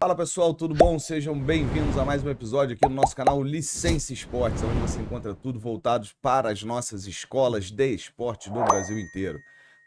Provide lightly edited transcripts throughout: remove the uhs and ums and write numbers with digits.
Fala pessoal, tudo bom? Sejam bem-vindos a mais um episódio aqui no nosso canal Licença Esportes, onde você encontra tudo voltado para as nossas escolas de esporte do Brasil inteiro.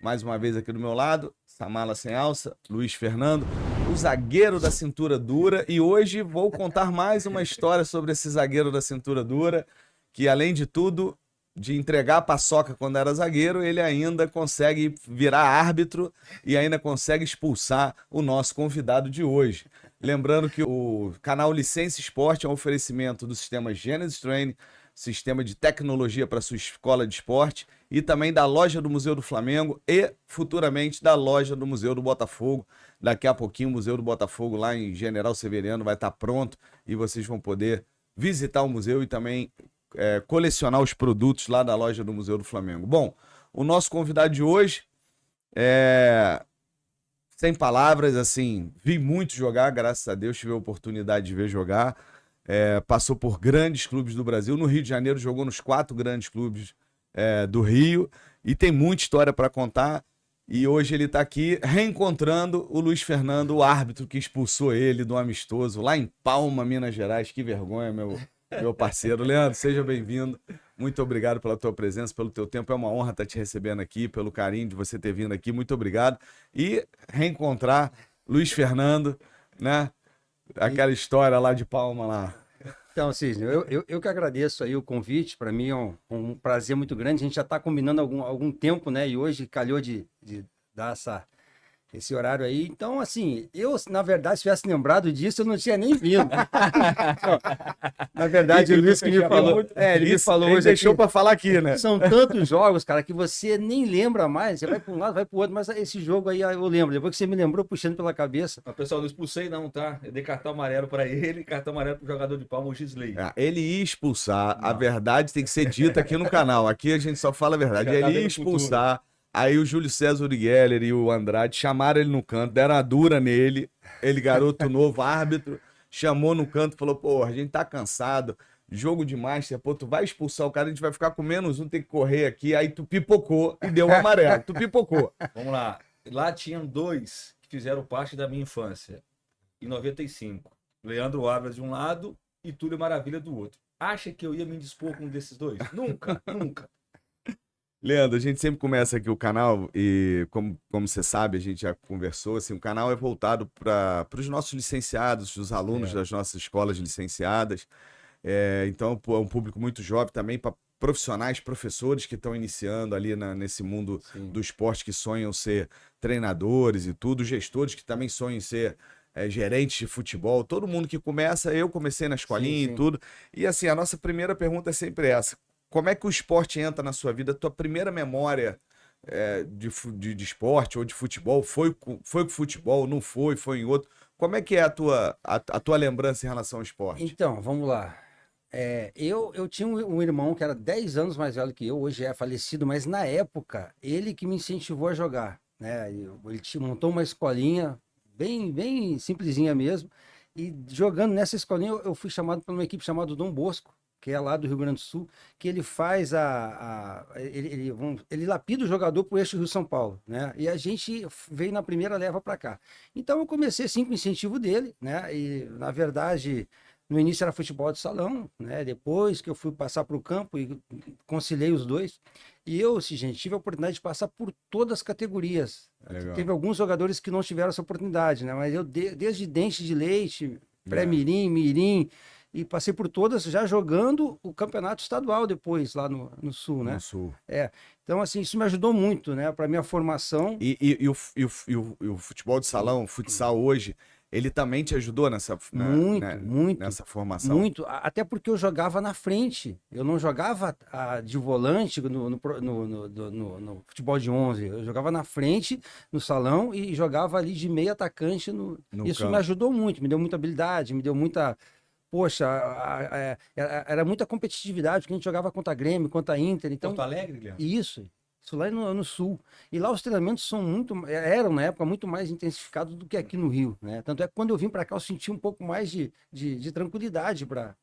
Mais uma vez aqui do meu lado, Samala Sem Alça, Luiz Fernando, o zagueiro da cintura dura, e hoje vou contar mais uma história sobre esse zagueiro da cintura dura, que além de tudo, de entregar a paçoca quando era zagueiro, ele ainda consegue virar árbitro e ainda consegue expulsar o nosso convidado de hoje. Lembrando que o canal Licença Esporte é um oferecimento do sistema Genesis Training, sistema de tecnologia para sua escola de esporte, e também da loja do Museu do Flamengo e futuramente da loja do Museu do Botafogo. Daqui a pouquinho o Museu do Botafogo lá em General Severiano vai estar pronto e vocês vão poder visitar o museu e também colecionar os produtos lá da loja do Museu do Flamengo. Bom, o nosso convidado de hoje sem palavras, assim, vi muito jogar, graças a Deus tive a oportunidade de ver jogar. Passou por grandes clubes do Brasil. No Rio de Janeiro jogou nos 4 grandes clubes do Rio e tem muita história para contar. E hoje ele está aqui reencontrando o Luiz Fernando, o árbitro que expulsou ele do amistoso lá em Palma, Minas Gerais. Que vergonha, meu parceiro. Leandro, seja bem-vindo. Muito obrigado pela tua presença, pelo teu tempo. É uma honra estar te recebendo aqui, pelo carinho de você ter vindo aqui. Muito obrigado. E reencontrar Luiz Fernando, né? Aquela história lá de Palma lá. Então, Cisne, eu que agradeço aí o convite. Para mim é um prazer muito grande. A gente já está combinando algum tempo, né? E hoje calhou de dar esse horário aí. Então, assim, na verdade, se tivesse lembrado disso, eu não tinha nem vindo. Na verdade, o Luiz que me falou. Ele me falou hoje. Deixou para falar aqui, né? São tantos jogos, cara, que você nem lembra mais. Você vai para um lado, vai para o outro, mas esse jogo aí eu lembro. Depois que você me lembrou, puxando pela cabeça. Mas, pessoal, não expulsei não, tá? Eu dei cartão amarelo para ele, cartão amarelo pro jogador de Palma, o Gisley. Ele ia expulsar. Não. A verdade tem que ser dita aqui no canal. Aqui a gente só fala a verdade. Ele ia expulsar. Aí o Júlio César Geller e o Andrade chamaram ele no canto, deram a dura nele. Ele, garoto novo, árbitro, chamou no canto e falou: pô, a gente tá cansado, jogo de Master, pô, tu vai expulsar o cara, a gente vai ficar com -1, tem que correr aqui. Aí tu pipocou e deu um amarelo. Tu pipocou. Vamos lá. Lá tinham 2 que fizeram parte da minha infância. Em 95. Leandro Ávila de um lado e Túlio Maravilha do outro. Acha que eu ia me dispor com um desses dois? Nunca, nunca. Leandro, a gente sempre começa aqui o canal e, como você sabe, a gente já conversou, assim, o canal é voltado para os nossos licenciados, os alunos das nossas escolas licenciadas. Então, é um público muito jovem também, para profissionais, professores que estão iniciando ali nesse mundo do esporte, que sonham ser treinadores e tudo, gestores que também sonham ser gerentes de futebol. Todo mundo que começa, eu comecei na escolinha e tudo. E assim, a nossa primeira pergunta é sempre essa: como é que o esporte entra na sua vida? A tua primeira memória de esporte ou de futebol foi com futebol, não foi em outro? Como é que é a tua lembrança em relação ao esporte? Então, vamos lá. Eu tinha um irmão que era 10 anos mais velho que eu, hoje é falecido, mas na época, ele que me incentivou a jogar, né? Ele montou uma escolinha bem simplesinha mesmo, e jogando nessa escolinha eu fui chamado para uma equipe chamada Dom Bosco, que é lá do Rio Grande do Sul, que ele faz ele lapida o jogador pro eixo Rio-São Paulo, né? E a gente veio na primeira leva para cá. Então eu comecei assim com o incentivo dele, né? E na verdade, no início era futebol de salão, né? Depois que eu fui passar para o campo e conciliei os dois. E eu, gente, tive a oportunidade de passar por todas as categorias. Legal. Teve alguns jogadores que não tiveram essa oportunidade, né? Mas eu, desde Dente de Leite, pré-mirim, mirim, e passei por todas já jogando o campeonato estadual depois, lá no Sul, né? No Sul. Então, assim, isso me ajudou muito, né? Para minha formação. E o futebol de salão, o futsal hoje, ele também te ajudou nessa formação? Muito, até porque eu jogava na frente. Eu não jogava de volante no futebol de 11. Eu jogava na frente, no salão, e jogava ali de meio atacante. Isso campo. me ajudou muito, me deu muita habilidade, me deu muita... Poxa, era muita competitividade, porque a gente jogava contra a Grêmio, contra a Inter. Então, Porto Alegre, Leandro? Isso lá no Sul. E lá os treinamentos eram na época muito mais intensificados do que aqui no Rio, né? Tanto é que quando eu vim para cá eu senti um pouco mais de tranquilidade para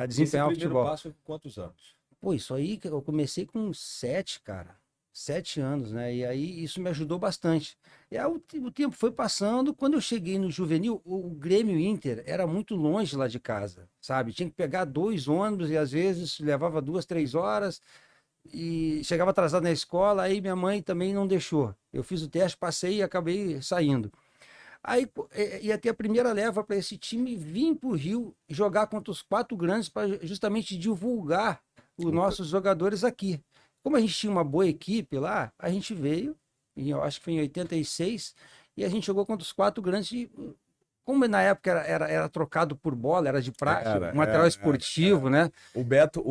desempenhar o futebol. Esse primeiro passo foi com quantos anos? Pô, isso aí eu comecei com 7, cara. 7 anos, né? E aí isso me ajudou bastante. E aí o tempo foi passando. Quando eu cheguei no juvenil, o Grêmio Inter era muito longe lá de casa, sabe? Tinha que pegar 2 ônibus e às vezes levava 2, 3 horas e chegava atrasado na escola. Aí minha mãe também não deixou. Eu fiz o teste, passei e acabei saindo. Aí ia ter a primeira leva para esse time vir para o Rio jogar contra os 4 grandes para justamente divulgar os nossos jogadores aqui. Como a gente tinha uma boa equipe lá, a gente veio, e eu acho que foi em 86, e a gente jogou contra os 4 grandes. Como na época era trocado por bola, era de praxe, Era, material esportivo, né? O Beto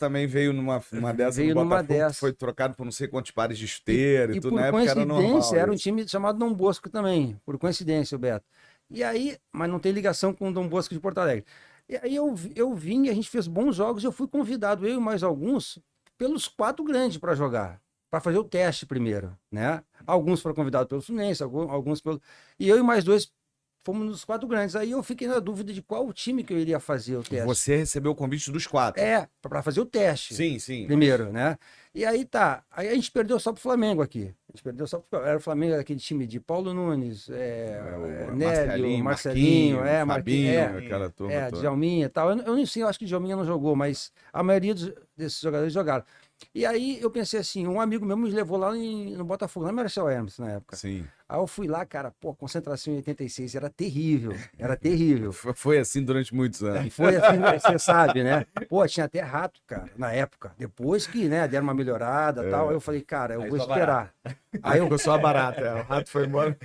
também veio numa dessa Veio no numa Botafogo, que dessa. foi trocado por não sei quantos pares de esteira e tudo. Por Na época era normal coincidência, era um isso. time chamado Dom Bosco também, por coincidência, o Beto. E aí, mas não tem ligação com o Dom Bosco de Porto Alegre. E aí eu vim, a gente fez bons jogos, eu fui convidado, eu e mais alguns, pelos 4 grandes para jogar, para fazer o teste primeiro, né? Alguns foram convidados pelo Fluminense, alguns pelo... E eu e mais 2 fomos nos 4 grandes. Aí eu fiquei na dúvida de qual time que eu iria fazer o teste. Você recebeu o convite dos 4. Para fazer o teste. Sim, sim. Primeiro, né? E aí tá. Aí a gente perdeu só pro Flamengo aqui. A gente perdeu só pro... Era o Flamengo, aquele time de Paulo Nunes, O Nélio, Marcelinho, Marquinhos, Fabinho, Marquinhos, aquela turma toda. Djalminha e tal. Eu nem sei, eu acho que o Djalminha não jogou, mas a maioria desses jogadores jogaram. E aí eu pensei assim, um amigo meu me levou lá no Botafogo, lá no Marcel Hermes, na época. Sim. Aí eu fui lá, cara, pô, a concentração em 86 era terrível, era terrível. Foi assim durante muitos anos. Foi assim, você sabe, né? Pô, tinha até rato, cara, na época. Depois que, né, deram uma melhorada e tal, aí eu falei, cara, eu Aí vou só esperar. Aí ficou só barato, o rato foi embora.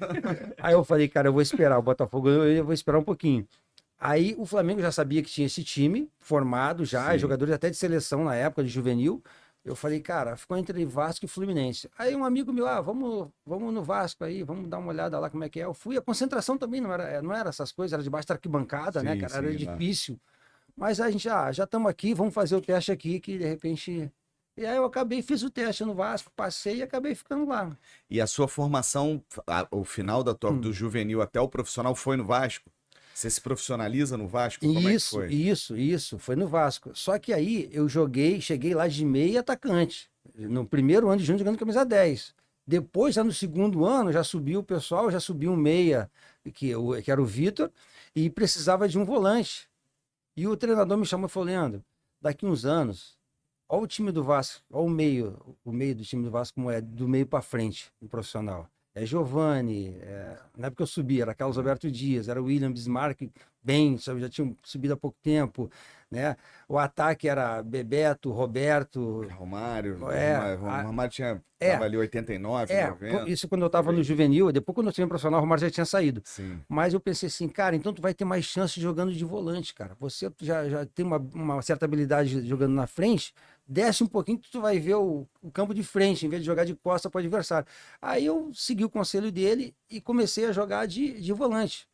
Aí eu falei, cara, eu vou esperar o Botafogo, eu vou esperar um pouquinho. Aí o Flamengo já sabia que tinha esse time formado já, Sim. jogadores até de seleção na época, de juvenil. Eu falei, cara, ficou entre Vasco e Fluminense. Aí um amigo meu, vamos no Vasco aí, vamos dar uma olhada lá como é que é. Eu fui, a concentração também não era essas coisas, era debaixo da arquibancada, né, Sim, cara? sim, Era lá. difícil. Mas a gente, já estamos aqui, vamos fazer o teste aqui, que de repente... E aí eu fiz o teste no Vasco, passei e acabei ficando lá. E a sua formação, o final do juvenil até o profissional foi no Vasco? Você se profissionaliza no Vasco? Como é que foi? Isso, foi no Vasco. Só que aí eu cheguei lá de meia atacante. No primeiro ano de junho jogando camisa 10. Depois, já no segundo ano, já subiu o pessoal, já subiu um meia, que era o Vitor, e precisava de um volante. E o treinador me chamou e falou, Leandro, daqui uns anos, olha o time do Vasco, olha o meio do time do Vasco como é, do meio para frente, no profissional. É Giovani, na época eu subi, era Carlos Alberto Dias, era William Bismarck, bem, já tinham subido há pouco tempo, né? O ataque era Bebeto, Roberto... Romário, o Romário tava ali 89, 90. Isso quando eu estava no juvenil, depois quando eu tinha profissional, o Romário já tinha saído. Sim. Mas eu pensei assim, cara, então tu vai ter mais chance jogando de volante, cara. Você já tem uma certa habilidade jogando na frente, desce um pouquinho que tu vai ver o campo de frente, em vez de jogar de costa para o adversário. Aí eu segui o conselho dele e comecei a jogar de volante,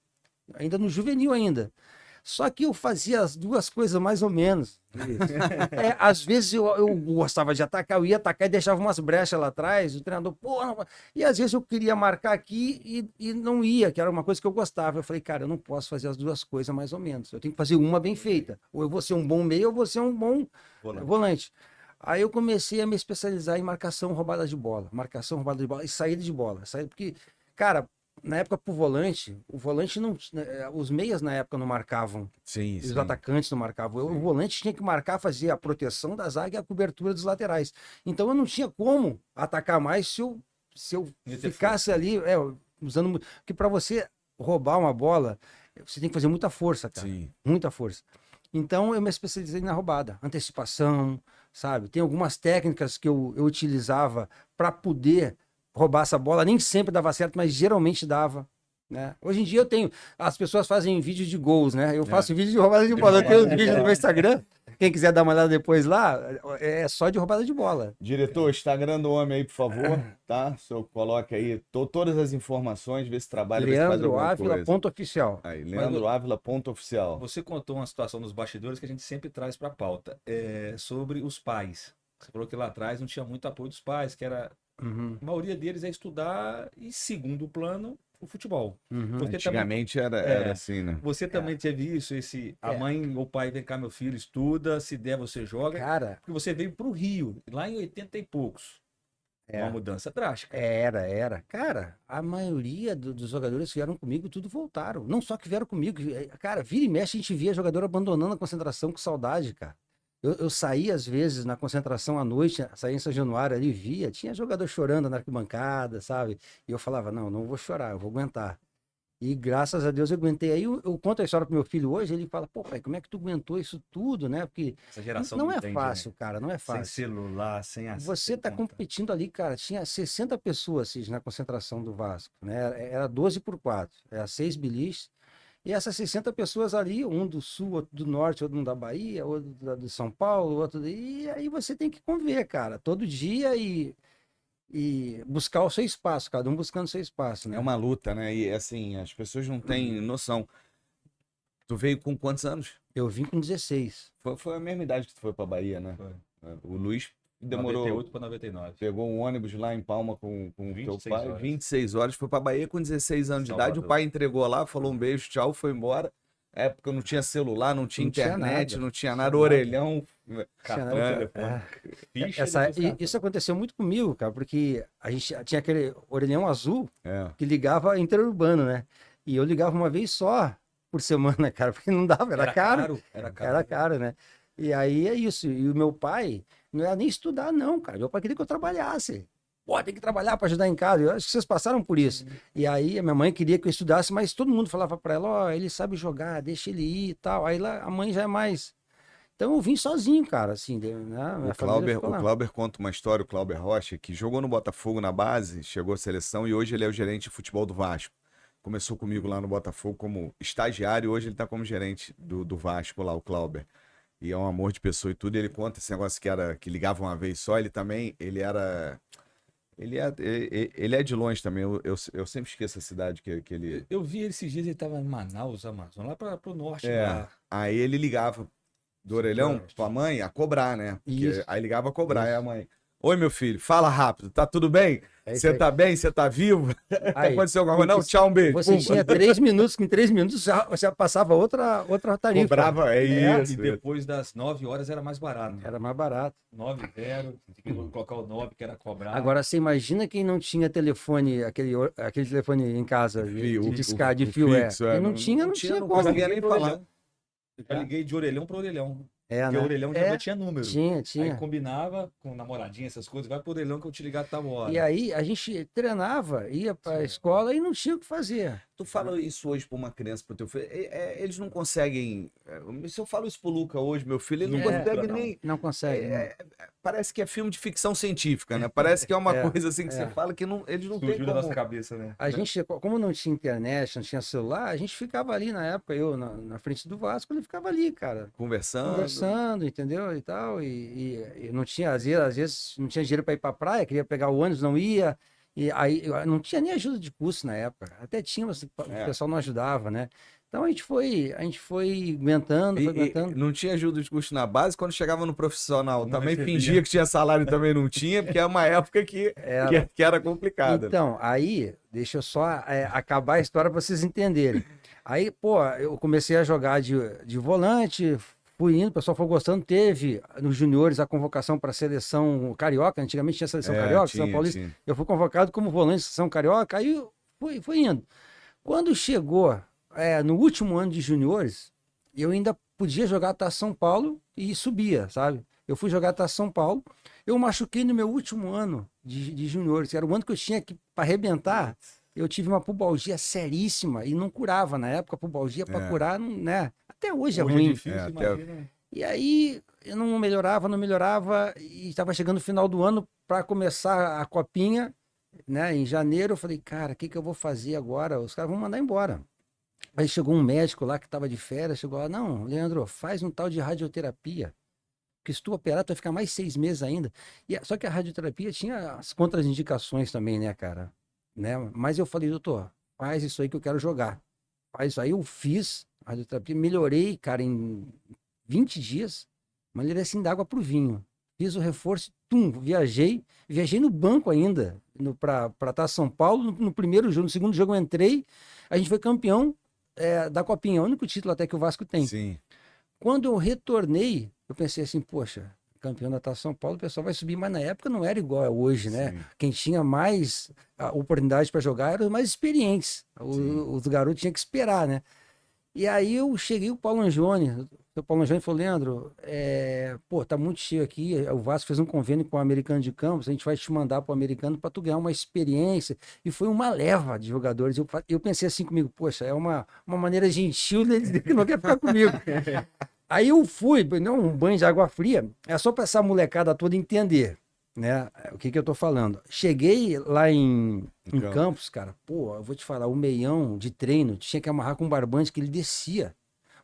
ainda no juvenil ainda. Só que eu fazia as duas coisas mais ou menos. Às vezes eu gostava de atacar, eu ia atacar e deixava umas brechas lá atrás, o treinador, pô, não... E às vezes eu queria marcar aqui e não ia, que era uma coisa que eu gostava. Eu falei, cara, eu não posso fazer as duas coisas mais ou menos, eu tenho que fazer uma bem feita. Ou eu vou ser um bom meio, ou eu vou ser um bom volante. Aí eu comecei a me especializar em marcação, roubada de bola e saída de bola. Porque, cara, na época pro volante, o volante não... Os meias na época não marcavam. Sim, Os atacantes não marcavam. O volante tinha que marcar, fazer a proteção da zaga e a cobertura dos laterais. Então eu não tinha como atacar mais se eu ficasse ali, usando... Porque para você roubar uma bola, você tem que fazer muita força, cara. Sim. Muita força. Então eu me especializei na roubada. Antecipação, sabe? Tem algumas técnicas que eu utilizava para poder roubar essa bola, nem sempre dava certo, mas geralmente dava, né? Hoje em dia as pessoas fazem vídeo de gols, né? Eu faço vídeo de roubada de bola, eu tenho os vídeos no meu Instagram, quem quiser dar uma olhada depois lá, é só de roubada de bola. Diretor, Instagram do homem aí, por favor, tá? O senhor coloca aí todas as informações, vê se trabalha, vê se faz Leandro alguma Ávila, coisa. ponto oficial. Aí, Leandro Ávila, ponto oficial. Você contou uma situação nos bastidores que a gente sempre traz para a pauta, sobre os pais. Você falou que lá atrás não tinha muito apoio dos pais, que era... A maioria deles é estudar e, segundo plano, o futebol. Antigamente era assim, né? Você também teve isso, a mãe ou o pai, vem cá, meu filho, estuda, se der você joga. Cara, Porque você veio para o Rio, lá em 80 e poucos. Uma mudança drástica. Era. Cara, a maioria dos jogadores que vieram comigo, tudo voltaram. Não só que vieram comigo. Cara, vira e mexe, a gente via jogador abandonando a concentração com saudade, cara. Eu saía, às vezes, na concentração à noite, saía em São Januário ali, via, tinha jogador chorando na arquibancada, sabe? E eu falava, não vou chorar, eu vou aguentar. E graças a Deus eu aguentei. Aí eu conto a história pro meu filho hoje, ele fala, pô, pai, como é que tu aguentou isso tudo, né? Porque Essa geração não é entende, fácil, né? cara, não é Sem fácil. celular, sem acesso. Você tá competindo ali, cara, tinha 60 pessoas assim, na concentração do Vasco, né? Era 12x4, era 6 biliches. E essas 60 pessoas ali, um do sul, outro do norte, outro da Bahia, outro de São Paulo, outro. E aí você tem que conviver, cara, todo dia e buscar o seu espaço, cada um buscando o seu espaço, né? É uma luta, né? E assim, as pessoas não têm noção. Tu veio com quantos anos? Eu vim com 16. Foi a mesma idade que tu foi pra Bahia, né? Foi. O Luiz demorou. 98 para 99. Pegou um ônibus lá em Palma com o teu 26 pai, horas. 26 horas, foi pra Bahia com 16 anos de idade. O Salvador. pai entregou lá, falou um beijo, tchau, foi embora. Época não tinha celular, não tinha Não tinha internet, nada. não tinha nada, orelhão. Cartão É, telefone. Ficha Essa, depois cartão. isso aconteceu muito comigo, cara, porque a gente tinha aquele orelhão azul É. que ligava interurbano, né? E eu ligava uma vez só por semana, cara, porque não dava, era caro. Era caro. Era caro, né? E aí é isso. E o meu pai não era nem estudar, não, cara. Meu pai queria que eu trabalhasse. Pô, tem que trabalhar para ajudar em casa. Eu acho que vocês passaram por isso. E aí a minha mãe queria que eu estudasse, mas todo mundo falava para ela, ó, ele sabe jogar, deixa ele ir e tal. Aí lá, a mãe já é mais. Então eu vim sozinho, cara, assim, né? Minha família ficou O lá. Clauber conta uma história, o Clauber Rocha, que jogou no Botafogo na base, chegou à seleção e hoje ele é o gerente de futebol do Vasco. Começou comigo lá no Botafogo como estagiário e hoje ele tá como gerente do Vasco lá, o Clauber. E é um amor de pessoa e tudo. E ele conta esse negócio que ligava uma vez só. Ele também, ele é de longe também. Eu sempre esqueço a cidade que ele. Eu vi ele esses dias, ele tava em Manaus, Amazonas, lá para o norte. É. Lá. Aí ele ligava do orelhão pra mãe a cobrar, né? Porque Isso. aí ligava a cobrar, Isso. aí a mãe. Oi, meu filho, fala rápido, tá tudo bem? É isso Você aí. tá bem? Você tá vivo? Aí, Aconteceu alguma coisa? Não, porque tchau, um beijo. Você Pumba. tinha 3 minutos, com 3 minutos já passava outra tarifa. Cobrava, é isso. E depois das 9 horas era mais barato. Era mais barato. 9,0, tinha que colocar o 9 que era cobrar. Agora, você imagina quem não tinha telefone, aquele telefone em casa, de discar, de fio, fixo, Quem não tinha, não tinha como. conseguia nem falar. Eu já liguei de orelhão para orelhão. É, Porque né? o orelhão já tinha número. Tinha. Aí combinava com namoradinha, essas coisas, vai pro orelhão que eu te ligar a tal hora. E aí a gente treinava, ia pra escola e não tinha o que fazer. Tu fala isso hoje pra uma criança, pro teu filho, eles não conseguem. Se eu falo isso pro Luca hoje, meu filho, ele não consegue não. nem. Não consegue. né? Parece que é filme de ficção científica, né? Parece que é uma coisa assim que você fala que não, eles não têm Surgiu na como. nossa cabeça, né? A gente, como não tinha internet, não tinha celular, a gente ficava ali na época, eu na frente do Vasco, ele ficava ali, cara. Conversando, entendeu? E tal. E não tinha, às vezes não tinha dinheiro para ir para praia, queria pegar o ônibus, não ia. E aí não tinha nem ajuda de custo na época. Até tinha, mas o pessoal não ajudava, né? Então a gente foi aguentando, E não tinha ajuda de custo na base, quando chegava no profissional, Não também recebia. fingia que tinha salário, também não tinha, porque é uma época que era complicada. Então, aí, deixa eu só acabar a história para vocês entenderem. Aí, pô, eu comecei a jogar de volante, fui indo, o pessoal foi gostando. Teve nos juniores a convocação para a seleção carioca, antigamente tinha seleção carioca, São Paulista. Tinha. Eu fui convocado como volante da seleção carioca, aí fui indo. Quando chegou no último ano de juniores, eu ainda podia jogar Taça São Paulo e subia, sabe? Eu fui jogar Taça São Paulo, eu machuquei no meu último ano de juniores, era o ano que eu tinha que para arrebentar. Eu tive uma pubalgia seríssima e não curava. Na época, a pubalgia para curar, não, né? Até hoje é Hoje ruim. é difícil, imagina. E aí eu não melhorava, e estava chegando o final do ano para começar a copinha, né? Em janeiro, eu falei, cara, o que eu vou fazer agora? Os caras vão mandar embora. Aí chegou um médico lá que estava de férias, chegou lá, não, Leandro, faz um tal de radioterapia, porque se tu operar, tu vai ficar mais 6 meses ainda. Só que a radioterapia tinha as contraindicações também, né, cara? Né? Mas eu falei, doutor, faz isso aí que eu quero jogar. Faz isso aí, eu fiz a radioterapia, melhorei, cara, em 20 dias, melhorei assim d'água pro vinho. Fiz o reforço, viajei no banco ainda, para Taça São Paulo, no primeiro jogo, no segundo jogo eu entrei, a gente foi campeão da Copinha, o único título até que o Vasco tem. Sim. Quando eu retornei, eu pensei assim, poxa, campeão da Taça São Paulo, o pessoal vai subir, mas na época não era igual a hoje, né? Sim. Quem tinha mais oportunidade para jogar eram os mais experientes. Sim. Os garotos tinham que esperar, né? E aí eu cheguei, o Paulo Angione falou, Leandro, pô, tá muito cheio aqui, o Vasco fez um convênio com o Americano de Campos, a gente vai te mandar pro Americano para tu ganhar uma experiência. E foi uma leva de jogadores. Eu pensei assim comigo, poxa, é uma maneira gentil deles dizer que não quer ficar comigo. Aí eu fui, não, um banho de água fria, é só para essa molecada toda entender, né? O que eu tô falando. Cheguei lá em Campos, cara, pô, eu vou te falar, o meião de treino tinha que amarrar com um barbante que ele descia.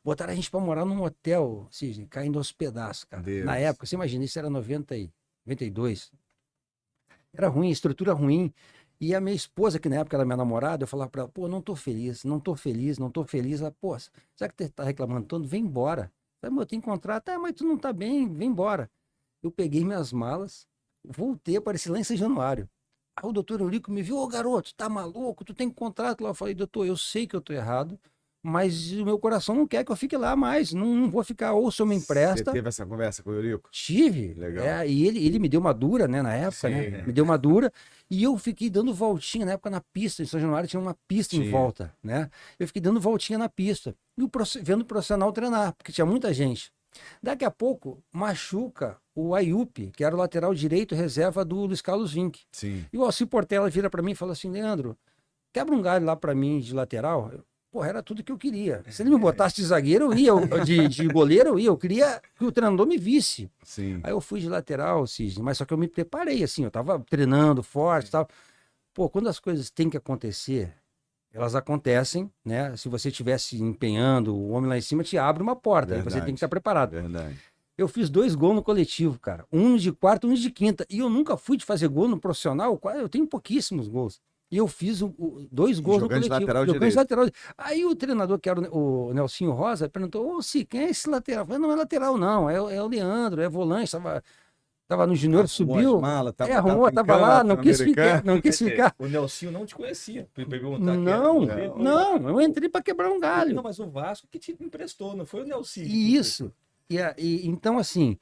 Botaram a gente para morar num hotel, Cisne, caindo aos pedaços, cara. Deus. Na época, você imagina, isso era 92. Era ruim, estrutura ruim. E a minha esposa, que na época era minha namorada, eu falava para ela, pô, não tô feliz, não tô feliz, não tô feliz. Ela, pô, já que você tá reclamando tanto, vem embora. Eu falei, eu tenho contrato, mas tu não tá bem, vem embora. Eu peguei minhas malas, voltei, apareci lá em São Januário. Aí o doutor Eurico me viu, ô garoto, tá maluco, tu tem contrato lá. Eu falei, doutor, eu sei que eu tô errado, mas o meu coração não quer que eu fique lá mais, não vou ficar, ou se eu me empresta. Você teve essa conversa com o Eurico? Tive. Legal. E ele me deu uma dura, né, na época, Sim. né? Me deu uma dura. E eu fiquei dando voltinha, na época na pista, em São Januário tinha uma pista em Tinha. volta, né? Eu fiquei dando voltinha na pista. E vendo o profissional treinar, porque tinha muita gente. Daqui a pouco, machuca o Ayup, que era o lateral direito reserva do Luiz Carlos Vinck. Sim. E o Alci Portela vira para mim e fala assim, Leandro, quebra um galho lá para mim de lateral. Porra, era tudo que eu queria. Se ele me botasse de zagueiro, eu ia. De goleiro, eu ia. Eu queria que o treinador me visse. Sim. Aí eu fui de lateral, Cisne, mas só que eu me preparei, assim. Eu tava treinando forte e tal. Pô, quando as coisas têm que acontecer, elas acontecem, né? Se você estivesse empenhando, o homem lá em cima te abre uma porta. Aí você tem que estar preparado. Verdade. Eu fiz 2 gols no coletivo, cara. Um de quarta, um de quinta. E eu nunca fui de fazer gol no profissional. Eu tenho pouquíssimos gols. E eu fiz 2 gols no Jogando de coletivo. lateral Jogando de direito. lateral. Aí o treinador, que era o Nelsinho Rosa, perguntou, ô, Si, quem é esse lateral? Eu falei, não é lateral, não. É o Leandro, é volante. Tava no Júnior, subiu. Arrumou, tava lá, não quis ficar. Não quis ficar. O Nelsinho não te conhecia. Ele perguntar Não, eu entrei para quebrar um galho. Não, mas o Vasco que te emprestou, não foi o Nelsinho. Isso. Então, assim,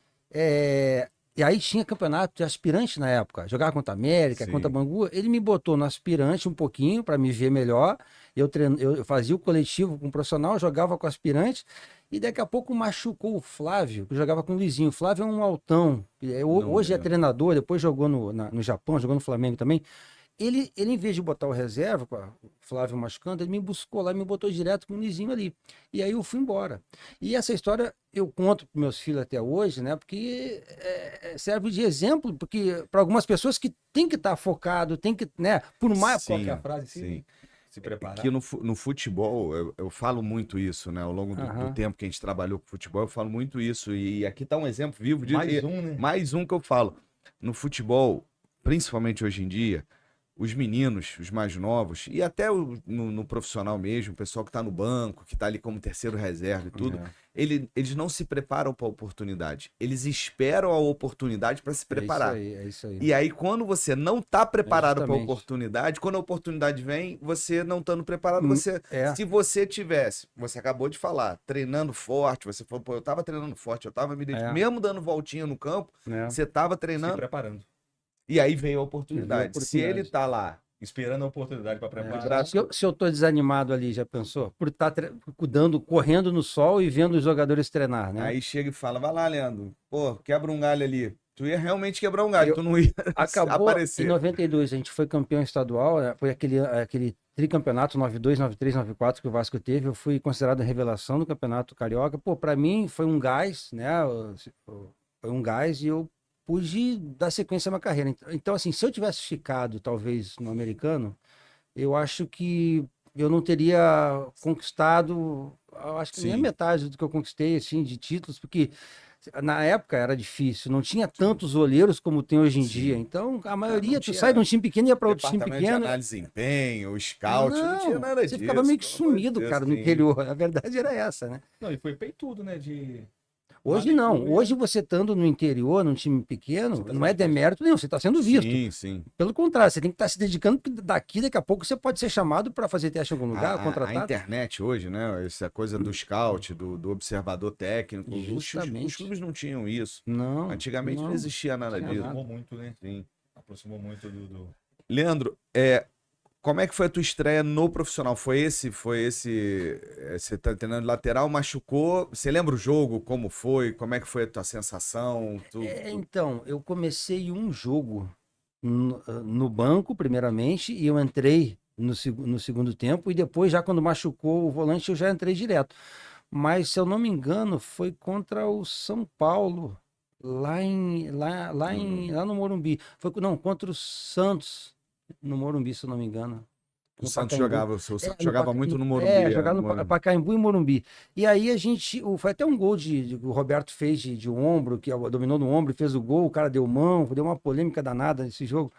e aí tinha campeonato de aspirante na época. Jogava contra a América, Sim. contra a Bangu. Ele me botou no aspirante um pouquinho para me ver melhor. Eu fazia o coletivo com o profissional, jogava com o aspirante. E daqui a pouco machucou o Flávio, que jogava com o Luizinho. O Flávio é um altão. Hoje é treinador, depois jogou no Japão, jogou no Flamengo também. Ele, em vez de botar o reserva, com o Flávio machucando, ele me buscou lá e me botou direto com o Luizinho ali. E aí eu fui embora. E essa história eu conto para meus filhos até hoje, né? Porque serve de exemplo, porque para algumas pessoas que tem que estar focado, tem que, né? Por mais Sim, qualquer frase, sim. Se preparar. Que no futebol, eu falo muito isso, né? Ao longo do tempo que a gente trabalhou com futebol, eu falo muito isso. E aqui tá um exemplo vivo de né? mais um que eu falo. No futebol, principalmente hoje em dia, os meninos, os mais novos, e até no profissional mesmo, o pessoal que tá no banco, que tá ali como terceiro reserva e tudo, eles não se preparam para a oportunidade. Eles esperam a oportunidade para se preparar. É isso aí. E aí, quando você não tá preparado para a justamente. oportunidade, quando a oportunidade vem, você não estando preparado, se você tivesse, você acabou de falar, treinando forte, você falou, pô, eu tava treinando forte, eu tava me dedicando, mesmo dando voltinha no campo, você tava treinando. Se preparando. E aí veio a oportunidade. Se ele tá lá esperando a oportunidade para preparar. Se eu tô desanimado ali, já pensou? Por estar correndo no sol e vendo os jogadores treinar, né? Aí chega e fala, vai lá, Leandro, pô, quebra um galho ali. Tu ia realmente quebrar um galho, tu não ia aparecer. Em 92, a gente foi campeão estadual, foi aquele tricampeonato 92, 93, 94 que o Vasco teve. Eu fui considerado a revelação do Campeonato Carioca. Pô, pra mim foi um gás, né? Foi um gás e eu pude dar sequência à minha carreira. Então, assim, se eu tivesse ficado, talvez, no americano, eu acho que eu não teria conquistado, eu acho que nem a metade do que eu conquistei, assim, de títulos, porque na época era difícil, não tinha tantos olheiros como tem hoje em dia. Então, a maioria, tu sai de um time pequeno e ia para outro time pequeno. De análise de desempenho, o scout, não tinha nada disso. Você ficava meio que sumido, cara, no interior. A verdade era essa, né? Não, e foi peitudo, né? Hoje Mas não. foi, Hoje você estando no interior, num time pequeno, não é demérito nenhum, você está sendo visto. Sim, sim. Pelo contrário, você tem que estar se dedicando, porque daqui a pouco você pode ser chamado para fazer teste em algum lugar, A contratado. internet hoje, né? Essa coisa do scout, do observador técnico. Os Justamente. clubes não tinham isso. Não. Antigamente não existia nada tinha disso. nada. aproximou muito, né? Sim. Aproximou muito do... Leandro, como é que foi a tua estreia no profissional? Você tá treinando lateral, machucou? Você lembra o jogo? Como foi? Como é que foi a tua sensação? Então, eu comecei um jogo no banco, primeiramente, e eu entrei no segundo tempo, e depois, já quando machucou o volante, eu já entrei direto. Mas, se eu não me engano, foi contra o São Paulo, lá no Morumbi. Não, contra o Santos, no Morumbi, se eu não me engano. O No Santos Pacaembu. jogava muito no Morumbi. Jogava no Morumbi. Pacaembu e Morumbi. E aí foi até um gol que o Roberto fez de ombro, que dominou no ombro e fez o gol, o cara deu mão, deu uma polêmica danada nesse jogo.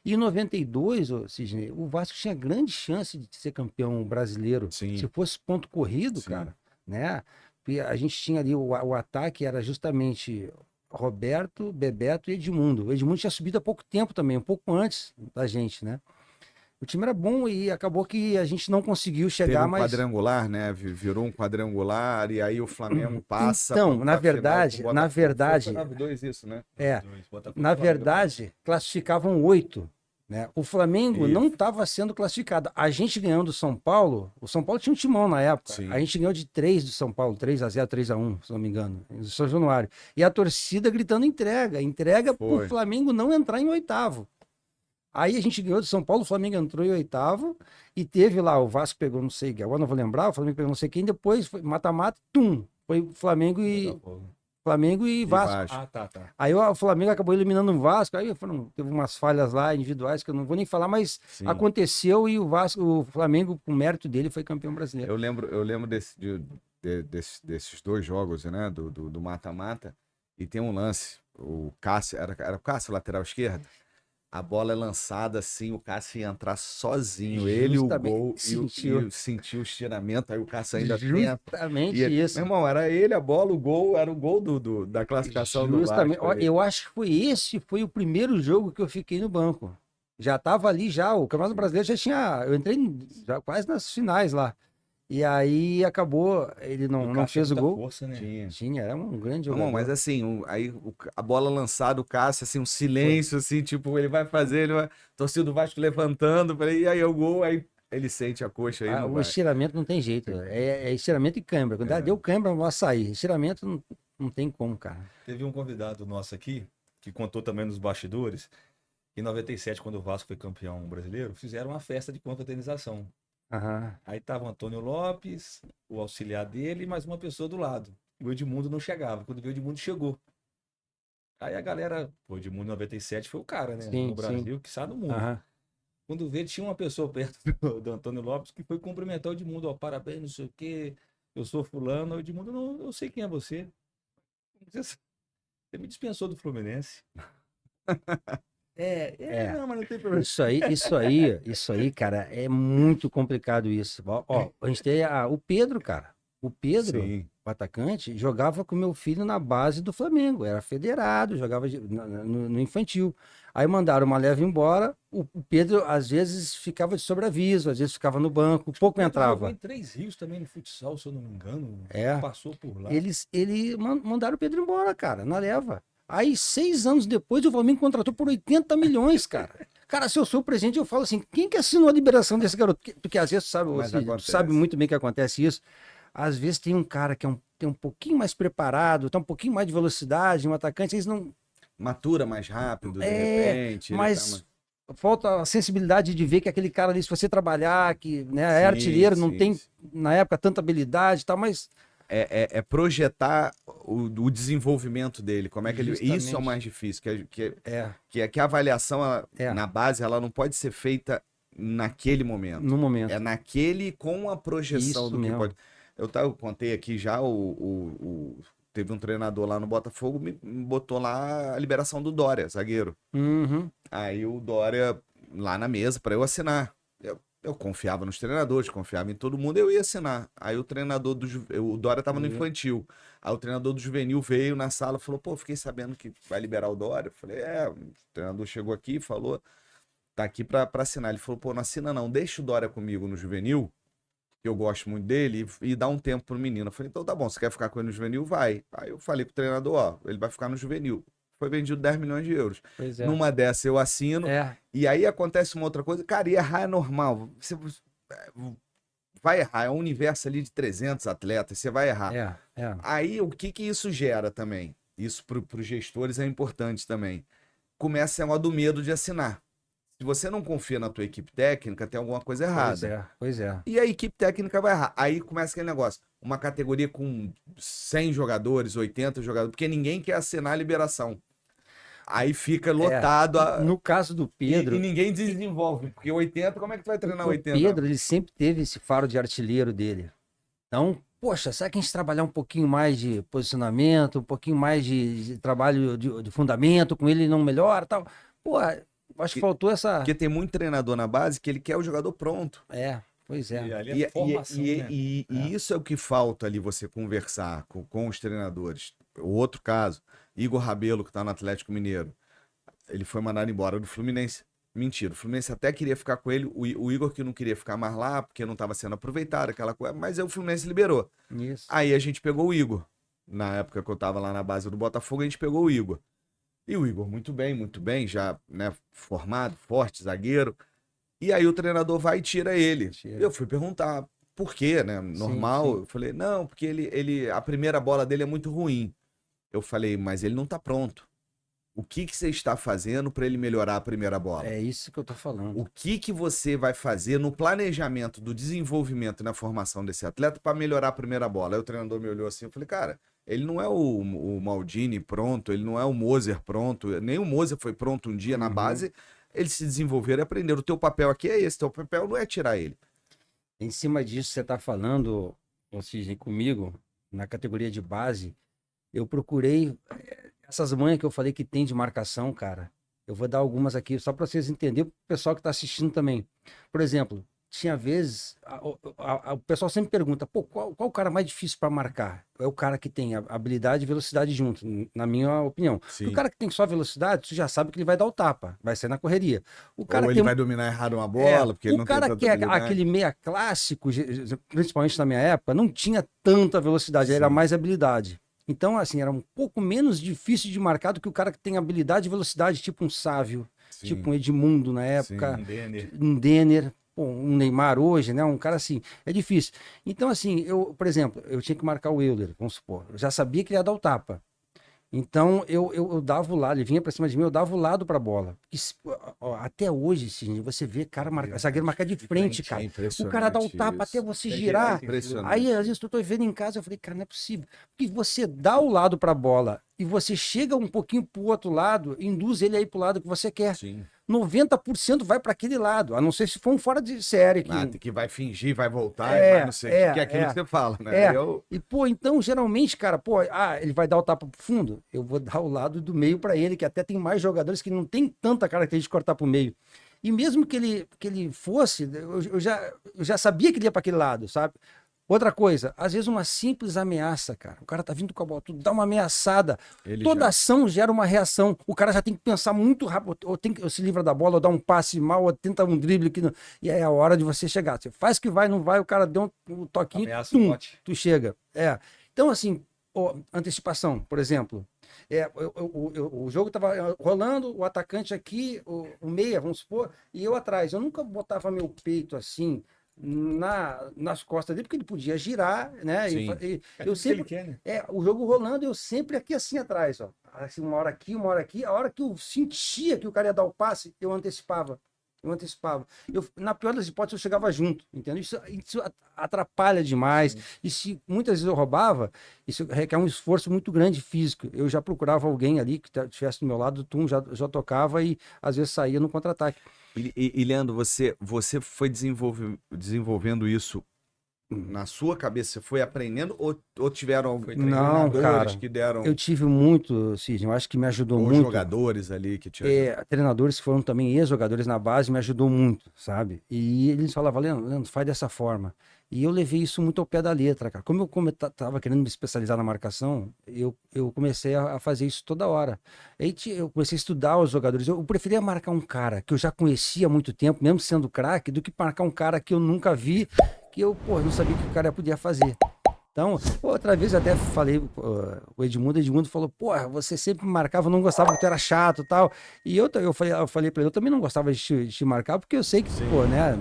E em 92, Sidney, o Vasco tinha grande chance de ser campeão brasileiro. Sim. Se fosse ponto corrido, Sim. cara, né? E a gente tinha ali o ataque, era justamente Roberto, Bebeto e Edmundo. O Edmundo tinha subido há pouco tempo também, um pouco antes da gente, né? O time era bom e acabou que a gente não conseguiu Teve chegar, um mas... quadrangular, né? Virou um quadrangular e aí o Flamengo passa Então, pra na final verdade, com o na Botafogo. verdade, Foi 9-2 isso, né? na verdade, classificavam 8, né? O Flamengo não Isso. estava sendo classificado. A gente ganhando do São Paulo, o São Paulo tinha um timão na época. Sim. A gente ganhou de 3 do São Paulo, 3-0, 3-1, se não me engano, do São Januário. E a torcida gritando entrega para o Foi. Flamengo não entrar em oitavo. Aí a gente ganhou do São Paulo, o Flamengo entrou em oitavo e teve lá, o Vasco pegou não sei, agora não vou lembrar, o Flamengo pegou não sei quem, depois foi mata-mata, foi Flamengo e Vasco. Ah, tá. Aí o Flamengo acabou eliminando o Vasco, aí teve umas falhas lá individuais que eu não vou nem falar, mas Sim. aconteceu e o Flamengo, com o mérito dele, foi campeão brasileiro. Eu lembro desses dois jogos, né? Do mata-mata. E tem um lance. O Cássio, era o Cássio, lateral esquerdo? A bola é lançada assim, o Cássio ia entrar sozinho. Ele, o gol, e sentiu o estiramento. Aí o Cássio ainda tenta. Justamente isso. Meu irmão, era ele a bola, o gol, era o gol da classificação do Justamente. Vasco. Eu acho que foi o primeiro jogo que eu fiquei no banco. Já estava ali o Campeonato Brasileiro já tinha, eu entrei já quase nas finais lá. E aí acabou, ele não fez o gol. Força, né? Tinha, era um grande Não, jogador. mas assim, a bola lançada, o Cássio, assim, um silêncio, assim, tipo, ele vai fazer, torcida do Vasco levantando, e aí o gol, aí ele sente a coxa aí, não o vai. estiramento não tem jeito, é estiramento e câimbra. Quando deu câimbra, vai sair. Estiramento não tem como, cara. Teve um convidado nosso aqui, que contou também nos bastidores, em 97, quando o Vasco foi campeão brasileiro, fizeram uma festa de confraternização. Aham. Aí tava o Antônio Lopes, o auxiliar dele e mais uma pessoa do lado. O Edmundo não chegava. Quando veio o Edmundo, chegou. Aí a galera, o Edmundo em 97 foi o cara, né? Sim, no Brasil, que sabe no mundo. Aham. Quando veio, tinha uma pessoa perto do Antônio Lopes que foi cumprimentar o Edmundo, ó, parabéns, não sei o quê, eu sou fulano. O Edmundo, não, eu sei quem é você. Você me dispensou do Fluminense. Não, mas não tem problema. Isso aí, cara, é muito complicado isso. Ó, a gente tem o Pedro, cara. O Pedro, Sim. o atacante, jogava com meu filho na base do Flamengo. Era federado, jogava no infantil. Aí mandaram uma leva embora. O Pedro, às vezes, ficava de sobreaviso, às vezes ficava no banco, pouco Ele entrava. jogou em 3 Rios também no futsal, se eu não me engano. É. Passou por lá. Eles mandaram o Pedro embora, cara, na leva. Aí, 6 anos depois, o Flamengo contratou por 80 milhões, cara. Cara, se eu sou o presidente, eu falo assim, quem que assinou a liberação desse garoto? Porque às vezes, tu sabe muito bem que acontece isso. Às vezes tem um cara que tem um pouquinho mais preparado, tem um pouquinho mais de velocidade, um atacante, eles não... Matura mais rápido, de repente. Mas falta a sensibilidade de ver que aquele cara ali, se você trabalhar, que né, é artilheiro, não tem, na época, tanta habilidade e tal, mas... É projetar o desenvolvimento dele, como é que ele... Justamente. Isso é o mais difícil, que a avaliação na base, ela não pode ser feita naquele momento. No momento. É naquele com a projeção Isso do que mesmo. pode... Eu contei aqui já, teve um treinador lá no Botafogo, me botou lá a liberação do Dória, zagueiro. Uhum. Aí o Dória lá na mesa para eu assinar. Eu confiava nos treinadores, confiava em todo mundo, eu ia assinar. Aí o treinador o Dória tava no infantil. Aí o treinador do juvenil veio na sala e falou: pô, fiquei sabendo que vai liberar o Dória. Eu falei: o treinador chegou aqui e falou: tá aqui pra assinar. Ele falou: pô, não assina não, deixa o Dória comigo no juvenil, que eu gosto muito dele, e dá um tempo pro menino. Eu falei: então tá bom, você quer ficar com ele no juvenil? Vai. Aí eu falei pro treinador: ó, ele vai ficar no juvenil. Foi vendido 10 milhões de euros. Pois é. Numa dessa eu assino. É, E aí acontece uma outra coisa. Cara, e errar é normal. Você vai errar. É um universo ali de 300 atletas. Você vai errar. é. Aí o que isso gera também? Isso para os gestores é importante também. Começa a do medo de assinar. Se você não confia na tua equipe técnica, tem alguma coisa errada. Pois é. E a equipe técnica vai errar. Aí começa aquele negócio. Uma categoria com 100 jogadores, 80 jogadores, porque ninguém quer assinar a liberação. Aí fica lotado. No caso do Pedro, E ninguém desenvolve, porque 80, como é que tu vai treinar o 80? Pedro, ele sempre teve esse faro de artilheiro dele. Então, poxa, será que a gente trabalhar um pouquinho mais de posicionamento, um pouquinho mais de trabalho de fundamento, com ele não melhora, tal? Pô, acho que faltou essa... Porque tem muito treinador na base que ele quer o jogador pronto. Pois é. E ali é formação, né? E isso é o que falta ali você conversar com os treinadores. O outro caso, Igor Rabelo, que tá no Atlético Mineiro. Ele foi mandado embora do Fluminense. Mentira, o Fluminense até queria ficar com ele, o Igor que não queria ficar mais lá, porque não estava sendo aproveitado, aquela coisa, mas aí o Fluminense liberou. Isso. Aí a gente pegou o Igor. Na época que eu tava lá na base do Botafogo, a gente pegou o Igor. E o Igor, muito bem, já, né, formado, forte, zagueiro. E aí o treinador vai e tira ele. Eu fui perguntar por quê, né? Normal. Sim. Eu falei, não, porque a primeira bola dele é muito ruim. Eu falei, mas ele não tá pronto. O que você está fazendo para ele melhorar a primeira bola? É isso que eu tô falando. O que você vai fazer no planejamento do desenvolvimento e na formação desse atleta para melhorar a primeira bola? Aí o treinador me olhou assim, eu falei, cara, ele não é o Maldini pronto, ele não é o Moser pronto, nem o Moser foi pronto um dia na base, eles se desenvolveram e aprenderam. O teu papel aqui é esse, teu papel não é tirar ele. Em cima disso, você tá falando, Sidney, comigo, na categoria de base, eu procurei essas manhas que eu falei que tem de marcação, cara. Eu vou dar algumas aqui só para vocês entenderem, o pessoal que está assistindo também. Por exemplo, tinha vezes, o pessoal sempre pergunta, pô, qual o cara mais difícil para marcar? É o cara que tem habilidade e velocidade junto, na minha opinião. O cara que tem só velocidade, tu já sabe que ele vai dar o tapa, vai sair na correria. O cara Ou ele vai dominar errado uma bola, porque ele não tem tanta que é aquele meia clássico, principalmente na minha época, não tinha tanta velocidade, era mais habilidade. Então, assim, era um pouco menos difícil de marcar do que o cara que tem habilidade e velocidade, tipo um Sávio, tipo um Edmundo na época, um Denner, um Neymar hoje, né? Um cara assim, é difícil. Então, assim, por exemplo, eu tinha que marcar o Euler, vamos supor, eu já sabia que ele ia dar o tapa. Então, eu dava o lado, ele vinha pra cima de mim, eu dava o lado pra bola. Até hoje, sim, você vê cara zagueiro marcar de frente, cara. O cara dá o tapa até você girar. Aí, às vezes, eu tô vendo em casa, eu falei, cara, não é possível. Porque você dá o lado pra bola e você chega um pouquinho pro outro lado, induz ele aí pro lado que você quer. Sim. 90% vai para aquele lado, a não ser se for um fora de série. Que vai fingir, vai voltar, vai não sei o que é aquilo que você fala, né? E, pô, então, geralmente, cara, pô, ele vai dar o tapa pro fundo, eu vou dar o lado do meio para ele, que até tem mais jogadores que não tem tanta característica de cortar pro meio. E mesmo que ele fosse, eu já sabia que ele ia para aquele lado, sabe? Outra coisa, às vezes uma simples ameaça, cara. O cara tá vindo com a bola, tu dá uma ameaçada. Toda ação gera uma reação. O cara já tem que pensar muito rápido, ou se livra da bola, ou dá um passe mal, ou tenta um drible que não... E aí é a hora de você chegar. Você faz que vai, não vai, o cara deu um toquinho, tu chega. Então, assim, antecipação, por exemplo. O jogo tava rolando, o atacante aqui, o meia, vamos supor, e eu atrás. Eu nunca botava meu peito assim nas costas dele, porque ele podia girar, né? Eu sempre, o jogo rolando, eu sempre aqui assim atrás, ó. Assim, uma hora aqui, uma hora aqui. A hora que eu sentia que o cara ia dar o passe, eu antecipava. Na pior das hipóteses, eu chegava junto, entendeu? Isso atrapalha demais. Sim. E se muitas vezes eu roubava, isso requer um esforço muito grande físico. Eu já procurava alguém ali que estivesse do meu lado, o Tum já tocava e às vezes saía no contra-ataque. E Leandro, você foi desenvolvendo isso na sua cabeça, você foi aprendendo ou tiveram Foi Não, treinadores cara. que deram, Eu tive muito, Sidney, eu acho que me ajudou ou muito. jogadores ali que te ajudaram? Treinadores que foram também ex-jogadores na base me ajudou muito, sabe? E eles falavam, Leandro, faz dessa forma. E eu levei isso muito ao pé da letra, cara. Como eu tava querendo me especializar na marcação, eu comecei a fazer isso toda hora. Eu comecei a estudar os jogadores. Eu preferia marcar um cara que eu já conhecia há muito tempo, mesmo sendo craque, do que marcar um cara que eu nunca vi, que eu, pô, não sabia o que o cara podia fazer. Então, outra vez eu até falei, o Edmundo falou, porra, você sempre me marcava, eu não gostava porque tu era chato e tal. E eu falei pra ele, eu também não gostava de te marcar, porque eu sei que, Sim. pô, né,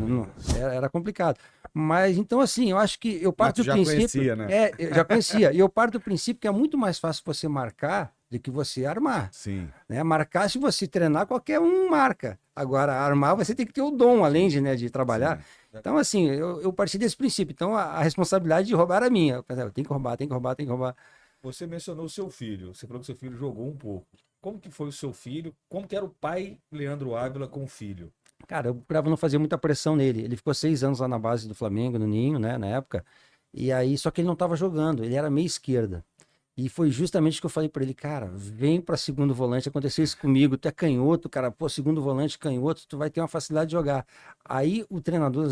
era complicado. Mas, então, assim, eu acho que eu Mas parto tu do já princípio... conhecia, né? Eu já conhecia. E eu parto do princípio que é muito mais fácil você marcar do que você armar. Sim. Né? Marcar, se você treinar, qualquer um marca. Agora, armar, você tem que ter o dom, além de trabalhar. Sim. Então, assim, eu parti desse princípio. Então, a responsabilidade de roubar era minha. Eu pensava, tem que roubar, tem que roubar, tem que roubar. Você mencionou o seu filho. Você falou que seu filho jogou um pouco. Como que foi o seu filho? Como que era o pai Leandro Ávila com o filho? Cara, eu procurava não fazer muita pressão nele. Ele ficou 6 anos lá na base do Flamengo, no Ninho, né, na época. E aí, só que ele não estava jogando, ele era meia esquerda. E foi justamente o que eu falei para ele, cara, vem para segundo volante, aconteceu isso comigo, tu é canhoto, cara, pô, segundo volante canhoto, tu vai ter uma facilidade de jogar. Aí o treinador,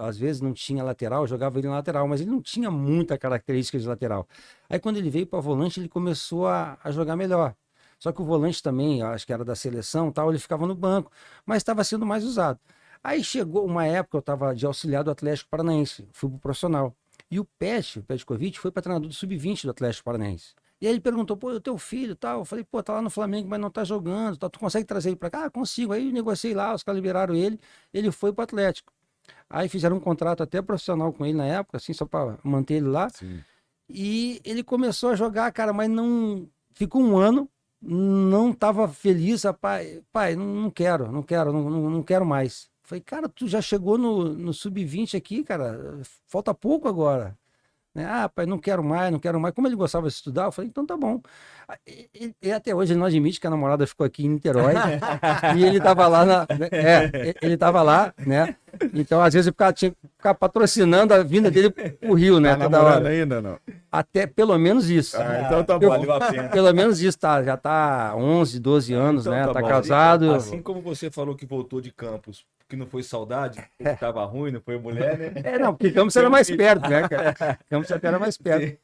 às vezes não tinha lateral, jogava ele na lateral, mas ele não tinha muita característica de lateral. Aí quando ele veio para volante, ele começou a jogar melhor. Só que o volante também, eu acho que era da seleção, tal, ele ficava no banco, mas estava sendo mais usado. Aí chegou uma época, eu estava de auxiliar do Atlético Paranaense, fui pro profissional. E o Petkovic, foi para treinador do Sub-20 do Atlético Paranaense. E aí ele perguntou, pô, o teu filho e tal? Eu falei, pô, tá lá no Flamengo, mas não tá jogando, tá, tu consegue trazer ele para cá? Ah, consigo. Aí eu negociei lá, os caras liberaram ele foi pro Atlético. Aí fizeram um contrato até profissional com ele na época, assim, só para manter ele lá. Sim. E ele começou a jogar, cara, mas não... Ficou um ano, não tava feliz, rapaz. Pai, não quero, não quero mais. Falei, cara, tu já chegou no Sub-20 aqui, cara, falta pouco agora. Né? Ah, pai, não quero mais, não quero mais. Como ele gostava de estudar, eu falei, então tá bom. E até hoje ele não admite que a namorada ficou aqui em Niterói e ele tava lá ele tava lá, né? Então, às vezes, tinha que ficar patrocinando a vinda dele pro Rio, né? Tá Toda namorando hora. ainda, não? Até pelo menos isso. Então tá bom. Valeu a pena. Pelo menos isso, já tá 11, 12 anos, Então né? tá Tá bom. casado. Assim como você falou que voltou de Campos, que não foi saudade, que tava ruim, não foi mulher, né? Não, porque Campos era mais perto, né, cara? Campos até era mais perto.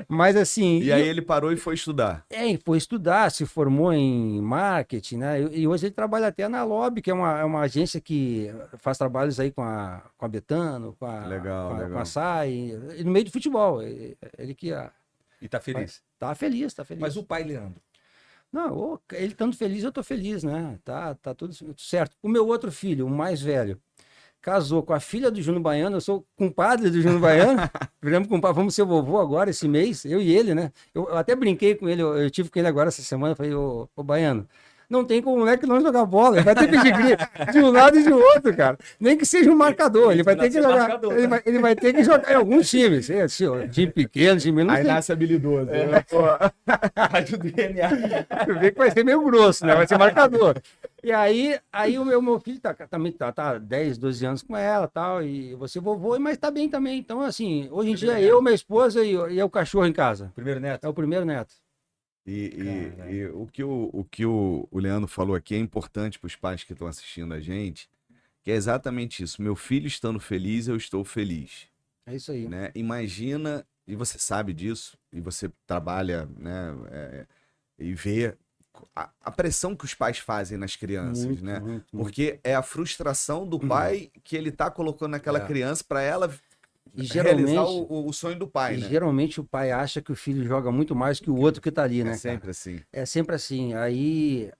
Mas assim. E aí ele parou e foi estudar. Foi estudar, se formou em marketing, né? E hoje ele trabalha até na Lobby, que é uma agência que faz trabalhos aí com a Betano, Legal, legal. com a SAI, e no meio do futebol. Ele que E tá feliz. tá feliz, tá feliz. Mas o pai Leandro, Não, ele estando feliz, eu tô feliz, né? Tá tudo certo. O meu outro filho, o mais velho, casou com a filha do Júnior Baiano, eu sou compadre do Júnior Baiano, viramos compadre, vamos ser vovô agora esse mês, eu e ele, né? Eu até brinquei com ele, eu tive com ele agora essa semana, falei, ô Baiano, não tem como o moleque não jogar bola, ele vai ter pedigree de um lado e de outro, cara. Nem que seja um marcador, ele vai ter que jogar, marcador, né? ele vai ter que jogar em alguns times, time pequeno, time não Aí sei. nasce habilidoso. rádio DNA. Tu vê que vai ser meio grosso, né? Vai ser marcador. E aí o meu filho também tá 10, 12 anos com ela tal, e você vovô, mas tá bem também. Então, assim, hoje em dia eu, minha esposa e o cachorro em casa. Primeiro É neto. o primeiro neto. E o que o Leandro falou aqui é importante para os pais que estão assistindo a gente, que é exatamente isso. Meu filho estando feliz, eu estou feliz. É isso aí. Né? Imagina, e você sabe disso, e você trabalha, né, e vê a pressão que os pais fazem nas crianças, Muito, né? muito, muito. Porque é a frustração do pai que ele tá colocando naquela É. criança para ela E realizar geralmente, o sonho do pai, e né? geralmente o pai acha que o filho joga muito mais que o outro que tá ali, É né, cara? sempre assim. É sempre assim. Aí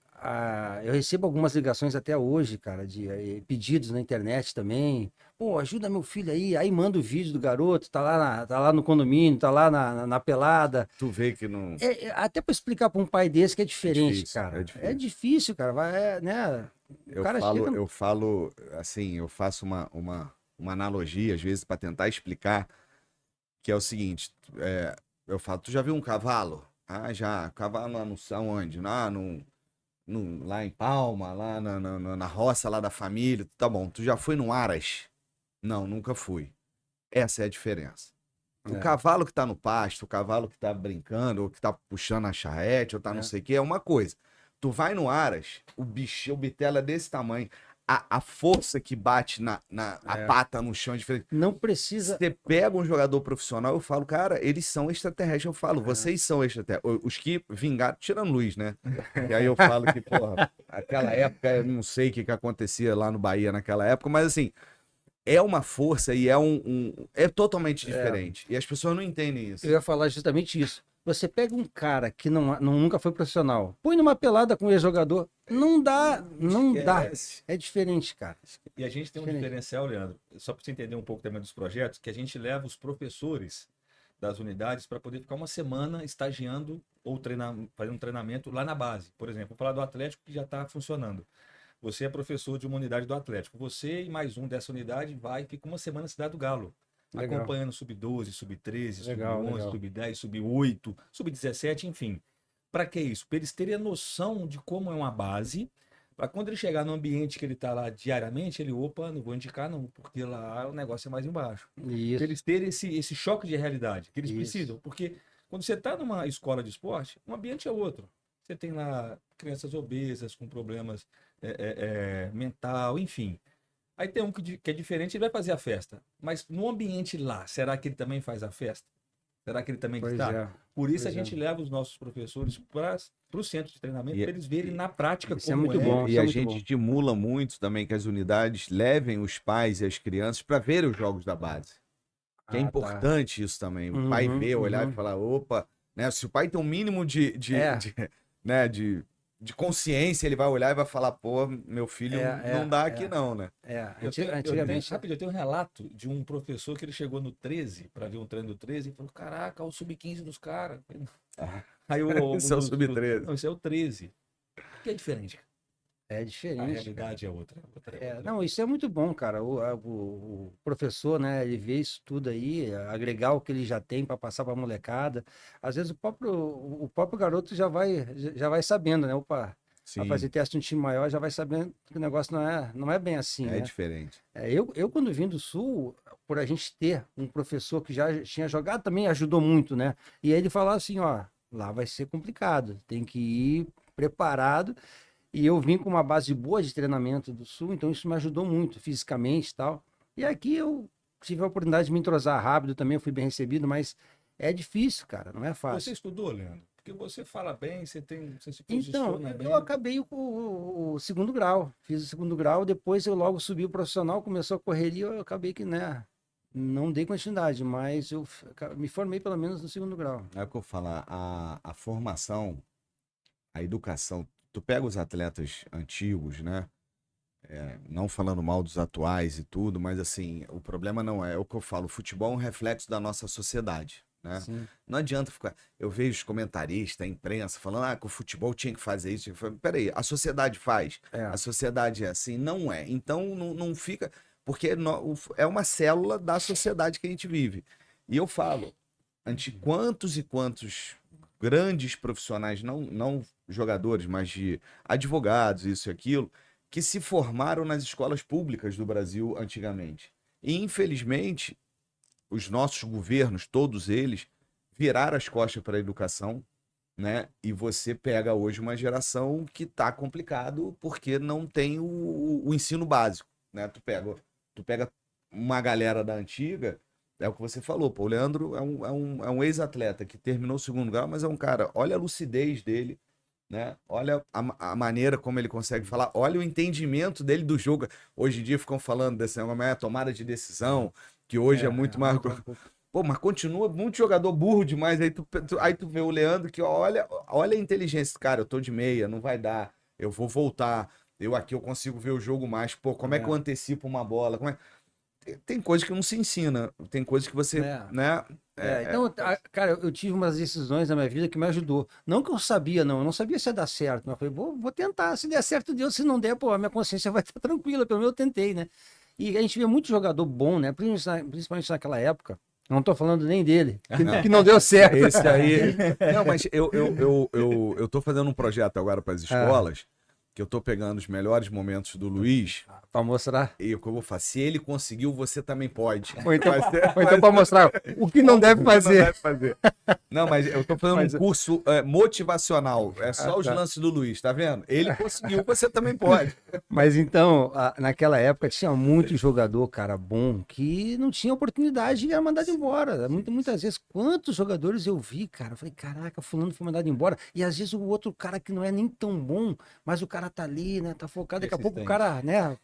eu recebo algumas ligações até hoje, cara, de pedidos na internet também. Pô, ajuda meu filho aí. Aí manda o vídeo do garoto, tá lá no condomínio, tá lá na pelada. Tu vê que não... Até para explicar para um pai desse que é diferente, difícil, cara. é difícil. É difícil, cara. Né? O cara chega... Eu falo, assim, eu faço uma analogia, às vezes, para tentar explicar, que é o seguinte, eu falo, tu já viu um cavalo? Ah, já, cavalo lá não sei aonde, lá em Palma, lá na roça lá da família, tá bom, tu já foi no Aras? Não, nunca fui. Essa é a diferença. O É. cavalo que tá no pasto, o cavalo que tá brincando, ou que tá puxando a charrete, ou tá não sei o que, é uma coisa. Tu vai no aras, o bitelo é desse tamanho. A força que bate a pata no chão é diferente. Não precisa. Você pega um jogador profissional, eu falo, cara, eles são extraterrestres. Eu falo, vocês são extraterrestres. Os que vingaram, tirando Luiz, né? E aí eu falo que, porra, aquela época, eu não sei o que acontecia lá no Bahia naquela época, mas assim, é uma força e é totalmente diferente. E as pessoas não entendem isso. Eu ia falar justamente isso. Você pega um cara que nunca foi profissional, põe numa pelada com o ex-jogador, não dá. Esquece. É diferente, cara. E a gente tem um Diferente. diferencial, Leandro, só para você entender um pouco também dos projetos, que a gente leva os professores das unidades para poder ficar uma semana estagiando ou fazendo um treinamento lá na base. Por exemplo, vou falar do Atlético que já está funcionando. Você é professor de uma unidade do Atlético. Você e mais um dessa unidade vai e fica uma semana na Cidade do Galo. Legal. Acompanhando sub-12, sub-13, Legal, sub-11, legal. sub-10, sub-8, sub-17, enfim. Para que isso? Para eles terem a noção de como é uma base, para quando ele chegar no ambiente que ele está lá diariamente, ele, opa, não vou indicar não, porque lá o negócio é mais embaixo. Isso. Para eles terem esse choque de realidade que eles Isso. precisam. Porque quando você está numa escola de esporte, um ambiente é outro. Você tem lá crianças obesas, com problemas mental, enfim. Aí tem um que é diferente, ele vai fazer a festa. Mas no ambiente lá, será que ele também faz a festa? Será que ele também Pois está? é. Por isso a Pois é. gente leva os nossos professores para o centro de treinamento, E- para eles verem na prática Isso é como muito bom. E isso é a muito gente bom. estimula muito também que as unidades levem os pais e as crianças para verem os jogos da base. Que é Ah, tá. importante isso também. O pai Uhum, ver, olhar uhum. e falar, opa, né? Se o pai tem um mínimo É. né, de consciência, ele vai olhar e vai falar, pô, meu filho não dá aqui não, né? Antigamente. Eu tenho um relato de um professor que ele chegou no 13, para ver um treino do 13, e falou: caraca, o sub-15 dos caras. Aí Esse é o sub-13. Não, esse é o 13. Que é diferente. É A diferente. realidade é outra. Não, isso é muito bom, cara. O professor, né, ele vê isso tudo aí, agregar o que ele já tem para passar para a molecada. Às vezes o próprio garoto já vai sabendo, né? Opa, Sim, vai fazer teste no time maior, já vai sabendo que o negócio não é bem assim, é né? diferente. Eu, quando vim do Sul, por a gente ter um professor que já tinha jogado, também ajudou muito, né? E aí ele falava assim, ó, lá vai ser complicado, tem que ir preparado. E eu vim com uma base boa de treinamento do Sul, então isso me ajudou muito, fisicamente e tal. E aqui eu tive a oportunidade de me entrosar rápido também, eu fui bem recebido, mas é difícil, cara, não é Você fácil. estudou, Leandro? Porque você fala bem, você se Então, posiciona bem. eu acabei o segundo grau, fiz o segundo grau, depois eu logo subi o profissional, começou a correria, eu acabei que, né, não dei continuidade, mas eu me formei pelo menos no segundo grau. É o que eu falo, a formação, a educação, tu pega os atletas antigos, né? Não falando mal dos atuais e tudo, mas assim, o problema não é o que eu falo, o futebol é um reflexo da nossa sociedade, né? Sim. Não adianta ficar. Eu vejo os comentaristas, a imprensa falando que o futebol tinha que fazer isso. Peraí, a sociedade faz. É. A sociedade é assim, não é. Então não fica. Porque é uma célula da sociedade que a gente vive. E eu falo, quantos e quantos grandes profissionais, não jogadores, mas de advogados, isso e aquilo, que se formaram nas escolas públicas do Brasil antigamente. E, infelizmente, os nossos governos, todos eles, viraram as costas para a educação, né? E você pega hoje uma geração que está complicado porque não tem o ensino básico, né? Tu pega uma galera da antiga, é o que você falou, pô, o Leandro é um ex-atleta que terminou o segundo grau, mas é um cara, olha a lucidez dele, né? Olha a maneira como ele consegue falar, olha o entendimento dele do jogo. Hoje em dia ficam falando dessa tomada de decisão, que hoje é muito mais. Pô, mas continua muito jogador burro demais. Aí tu vê o Leandro que olha a inteligência. Cara, eu tô de meia, não vai dar. Eu vou voltar. Eu consigo ver o jogo mais. Pô, como é que eu antecipo uma bola? Tem coisa que não se ensina. Tem coisa que você, né? Então, cara, eu tive umas decisões na minha vida que me ajudou. Não que eu sabia, não. Eu não sabia se ia dar certo. Mas eu falei, vou tentar. Se der certo, Deus. Se não der, pô, a minha consciência vai estar tranquila. Pelo menos eu tentei, né? E a gente via muito jogador bom, né? Principalmente naquela época. Não tô falando nem dele, que não deu certo. Esse aí. Não, mas eu tô fazendo um projeto agora para as escolas, que eu tô pegando os melhores momentos do Luiz Pra mostrar. E como eu falo, se ele conseguiu, você também pode. Ou então, Vai ser- ou então pra mostrar o que não deve Não fazer. deve fazer. Não, mas eu tô fazendo Mas- um curso motivacional. É só os tá. lances do Luiz, tá vendo? Ele conseguiu, você também pode. Mas então, naquela época tinha muito jogador, cara, bom, que não tinha oportunidade e era mandado embora. Muitas vezes, quantos jogadores eu vi, cara? Eu falei, caraca, fulano foi mandado embora. E às vezes o outro cara que não é nem tão bom, mas o cara tá ali, né? Tá focado, daqui a pouco o cara, né?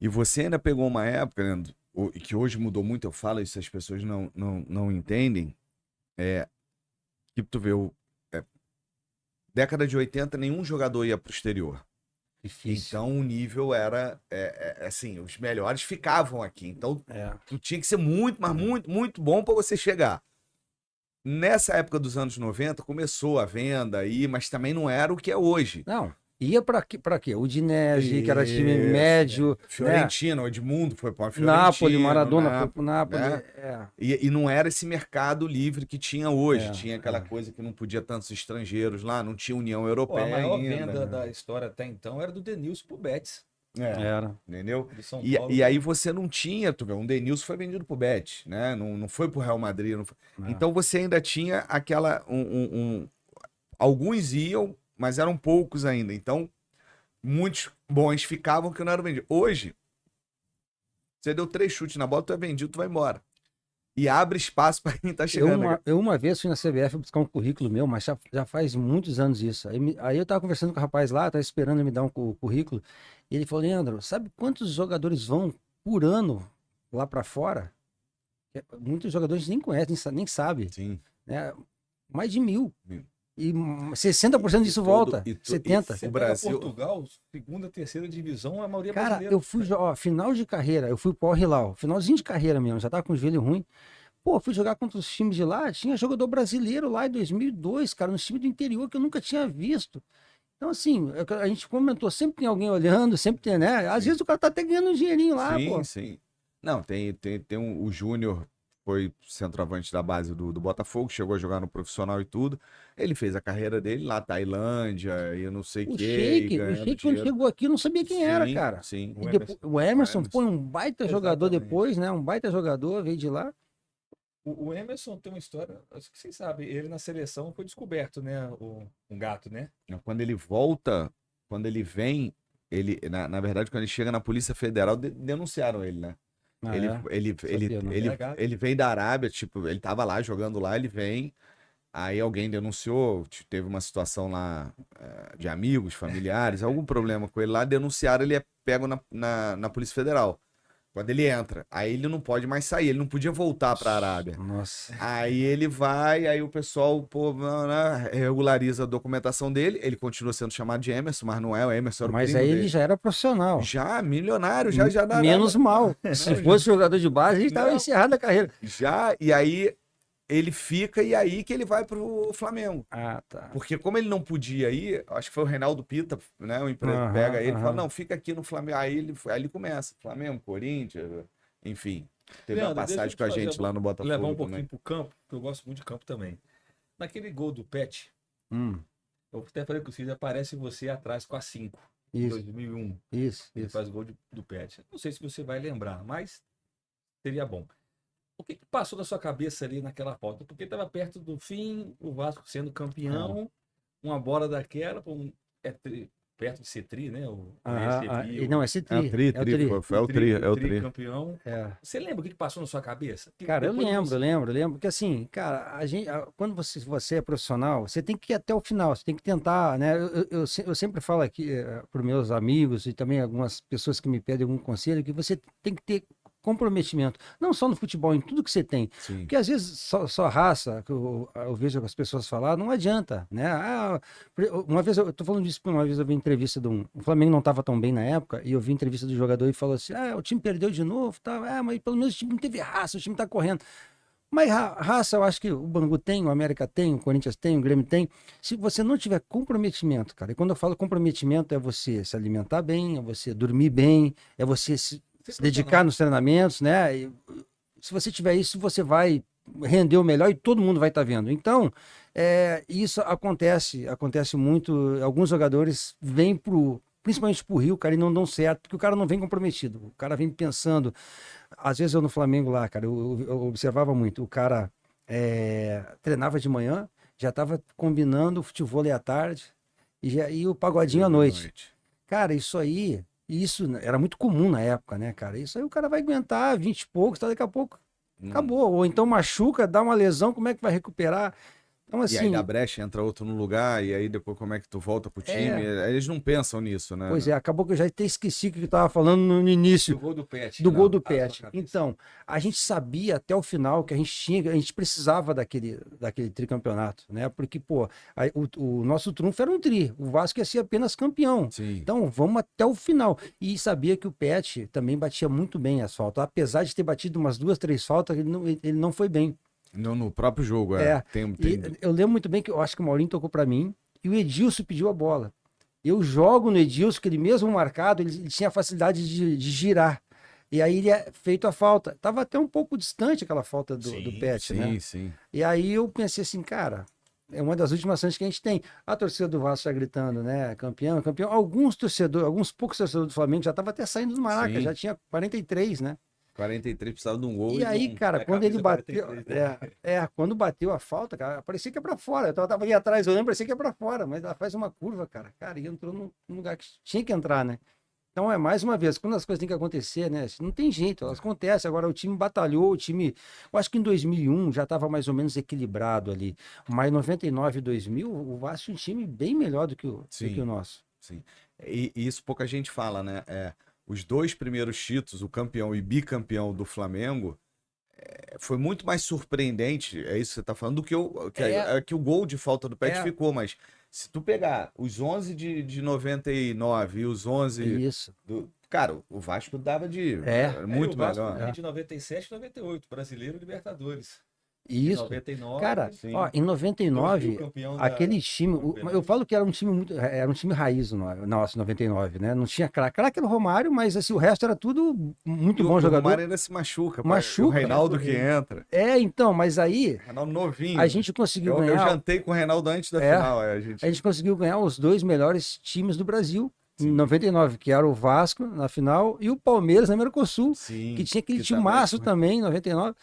E você ainda pegou uma época, Leandro, e que hoje mudou muito, eu falo isso, as pessoas não entendem, que tu vê, década de 80, nenhum jogador ia pro exterior. Difícil. Então o nível era, assim, os melhores ficavam aqui. Então É. tu tinha que ser muito, mas muito, muito bom para você chegar. Nessa época dos anos 90, começou a venda aí, mas também não era o que é hoje. Não, ia pra quê? O Udinese, que era time Isso, médio, né? Fiorentina, o Edmundo foi para Fiorentina. Napoli, Maradona foi Napoli, pro Napoli. né? É. E não era esse mercado livre que tinha hoje. É, Tinha aquela é. coisa que não podia tantos estrangeiros lá, não tinha União Pô, a Europeia maior ainda. venda da história até então era do Denilson pro Betis, Era. Entendeu? de São E, Paulo. e aí você não tinha, tu vê, um Denilson foi vendido pro Betis, né? Não foi pro Real Madrid. Não foi. É. Então você ainda tinha aquela. Alguns iam, mas eram poucos ainda. Então, muitos bons ficavam que não eram vendidos. Hoje, você deu 3 chutes na bola, tu é vendido, tu vai embora. E abre espaço para quem tá chegando. Eu uma vez fui na CBF buscar um currículo meu, mas já faz muitos anos isso. Aí eu tava conversando com o rapaz lá, tava esperando ele me dar um currículo. E ele falou, Leandro, sabe quantos jogadores vão por ano lá pra fora? Muitos jogadores nem conhecem, nem sabem, Sim. né? Mais de 1.000. Mil. E 60% disso volta. 70%. Você o pega Brasil- Portugal, segunda, terceira divisão, a maioria é Cara, brasileira. eu fui, final de carreira, eu fui pro Al Hilal, finalzinho de carreira mesmo, já tava com o joelho ruim. Pô, fui jogar contra os times de lá, tinha jogador brasileiro lá em 2002, cara, no time do interior que eu nunca tinha visto. Então, assim, a gente comentou, sempre tem alguém olhando, sempre tem, né? Às vezes o cara tá até ganhando um dinheirinho lá, sim, pô. sim. Não, tem o Júnior, foi centroavante da base do Botafogo, chegou a jogar no profissional e tudo. Ele fez a carreira dele lá, Tailândia, e eu não sei o O quê. Sheik, e ganhando quando dinheiro. chegou aqui, eu não sabia quem era, Sim, cara. Sim. O E depois, o Emerson Emerson. foi um baita jogador Exatamente. depois, né? Um baita jogador, veio de lá. O Emerson tem uma história, acho que vocês sabem, ele na seleção foi descoberto, né? Um gato, né? Quando ele volta, quando ele vem, na verdade, quando ele chega na Polícia Federal, denunciaram ele, né? Ah, ele, é? ele, ele, Sabia, não. ele, Era gato. ele vem da Arábia, tipo, ele tava lá jogando lá, ele vem, aí alguém denunciou, teve uma situação lá de amigos, familiares, algum problema com ele lá, denunciaram, ele é pego na Polícia Federal. Quando ele entra, aí ele não pode mais sair, ele não podia voltar pra Arábia. Nossa. Aí ele vai, aí o pessoal pô, né, regulariza a documentação dele, ele continua sendo chamado de Emerson, mas não é o Emerson, era o Mas primo aí ele dele. já era profissional. Já, milionário, já na Menos mal. Se fosse jogador de base, ele estava Não. encerrado a carreira. Já, e aí ele fica, e aí que ele vai pro Flamengo. Ah, tá. Porque como ele não podia ir, acho que foi o Reinaldo Pita, né? O empresário Aham, pega ele e fala, aham. não, fica aqui no Flamengo. Aí ele começa, Flamengo, Corinthians, enfim. Teve Leandro, uma deixa eu passagem te com a fazer gente lá no Botafogo levar um também. pouquinho pro campo, porque eu gosto muito de campo também. Naquele gol do Pet, Hum, eu até falei com o Cid, aparece você atrás com a 5, em isso, 2001. isso, Ele isso. faz o gol do Pet. Não sei se você vai lembrar, mas seria bom. O que passou na sua cabeça ali naquela falta? Porque estava perto do fim, o Vasco sendo campeão, uma bola daquela, perto de ser tri, né? O recebi, Não, é esse É o tri, é o tri. foi o tri, é o tri. campeão. É. Você lembra o que passou na sua cabeça? Que Cara, eu depois lembro, porque assim, cara, quando você é profissional, você tem que ir até o final, você tem que tentar, né? Eu sempre falo aqui para os meus amigos e também algumas pessoas que me pedem algum conselho, que você tem que ter comprometimento, não só no futebol, em tudo que você tem. Sim. Porque às vezes só raça, que eu vejo as pessoas falar, não adianta, né? Uma vez, eu tô falando disso, uma vez eu vi entrevista o Flamengo não estava tão bem na época, e eu vi entrevista do jogador e falou assim, o time perdeu de novo, tá? Mas pelo menos o time não teve raça, o time tá correndo. Mas raça, eu acho que o Bangu tem, o América tem, o Corinthians tem, o Grêmio tem. Se você não tiver comprometimento, cara, e quando eu falo comprometimento, é você se alimentar bem, é você dormir bem, é você se dedicar nos treinamentos, né? E, se você tiver isso, você vai render o melhor e todo mundo vai estar vendo. Então, isso acontece muito. Alguns jogadores vêm principalmente pro Rio, cara, e não dão certo, porque o cara não vem comprometido. O cara vem pensando. Às vezes eu no Flamengo lá, cara, eu observava muito. O cara treinava de manhã, já tava combinando o futevôlei à tarde e o pagodinho à noite. Cara, isso era muito comum na época, né, cara? Isso aí o cara vai aguentar 20 e poucos, tá, daqui a pouco acabou. Ou então machuca, dá uma lesão, como é que vai recuperar? Então, E aí assim, da brecha entra outro no lugar, e aí depois como é que tu volta pro time? Eles não pensam nisso, né? pois é, acabou que eu já até esqueci o que eu estava falando no início Do gol do Pet. do gol do Ah, Pet. sua cabeça. Então, a gente sabia até o final que a gente precisava daquele tricampeonato, né? Porque, pô, o nosso trunfo era um tri, o Vasco ia ser apenas campeão. Sim. Então, vamos até o final. E sabia que o Pet também batia muito bem as faltas. Apesar de ter batido umas 2, 3 faltas, ele não foi bem. No próprio jogo, Tem... E eu lembro muito bem que eu acho que o Maurinho tocou para mim e o Edilson pediu a bola. Eu jogo no Edilson, que ele mesmo marcado, ele tinha a facilidade de girar. E aí ele é feito a falta. Tava até um pouco distante aquela falta do Pet, né? Sim. E aí eu pensei assim, cara, é uma das últimas chances que a gente tem. A torcida do Vasco já gritando, né? Campeão, campeão. Alguns poucos torcedores do Flamengo já estavam até saindo do Maraca, Sim. já tinha 43, né? 43 precisava de um gol. E aí, cara, quando ele bateu. 43, né? Quando bateu a falta, cara, parecia que ia pra fora. Eu tava ali atrás, eu lembro, parecia que ia pra fora, mas ela faz uma curva, cara. Cara, e entrou num lugar que tinha que entrar, né? Então, mais uma vez, quando as coisas têm que acontecer, né? Não tem jeito, elas acontecem. Agora, o time batalhou, eu acho que em 2001 já estava mais ou menos equilibrado ali. Mas em 99 e 2000, o Vasco tinha um time bem melhor do que o nosso. Sim. E isso pouca gente fala, né? Os 2 primeiros títulos, o campeão e bicampeão do Flamengo, foi muito mais surpreendente, é isso que você tá falando, do que que o gol de falta do Pet ficou, mas se tu pegar os 11 de 99 e os 11 Isso. cara, o Vasco dava muito o Vasco melhor. de 97 e 98, brasileiro e Libertadores. Isso. 99, cara, sim. ó, em 99, aquele time, eu falo que era um time raiz nosso, 99, né? Não tinha craque, craque era o Romário, mas assim, o resto era tudo muito bom jogador. O Romário ainda se machuca. Machuca. O Reinaldo que entra. Então, mas aí Reinaldo novinho. a gente conseguiu ganhar. Eu jantei com o Reinaldo antes da final. A gente conseguiu ganhar os 2 melhores times do Brasil. Sim. Em 99, que era o Vasco na final e o Palmeiras na Mercosul, que tinha aquele timaço também em 99.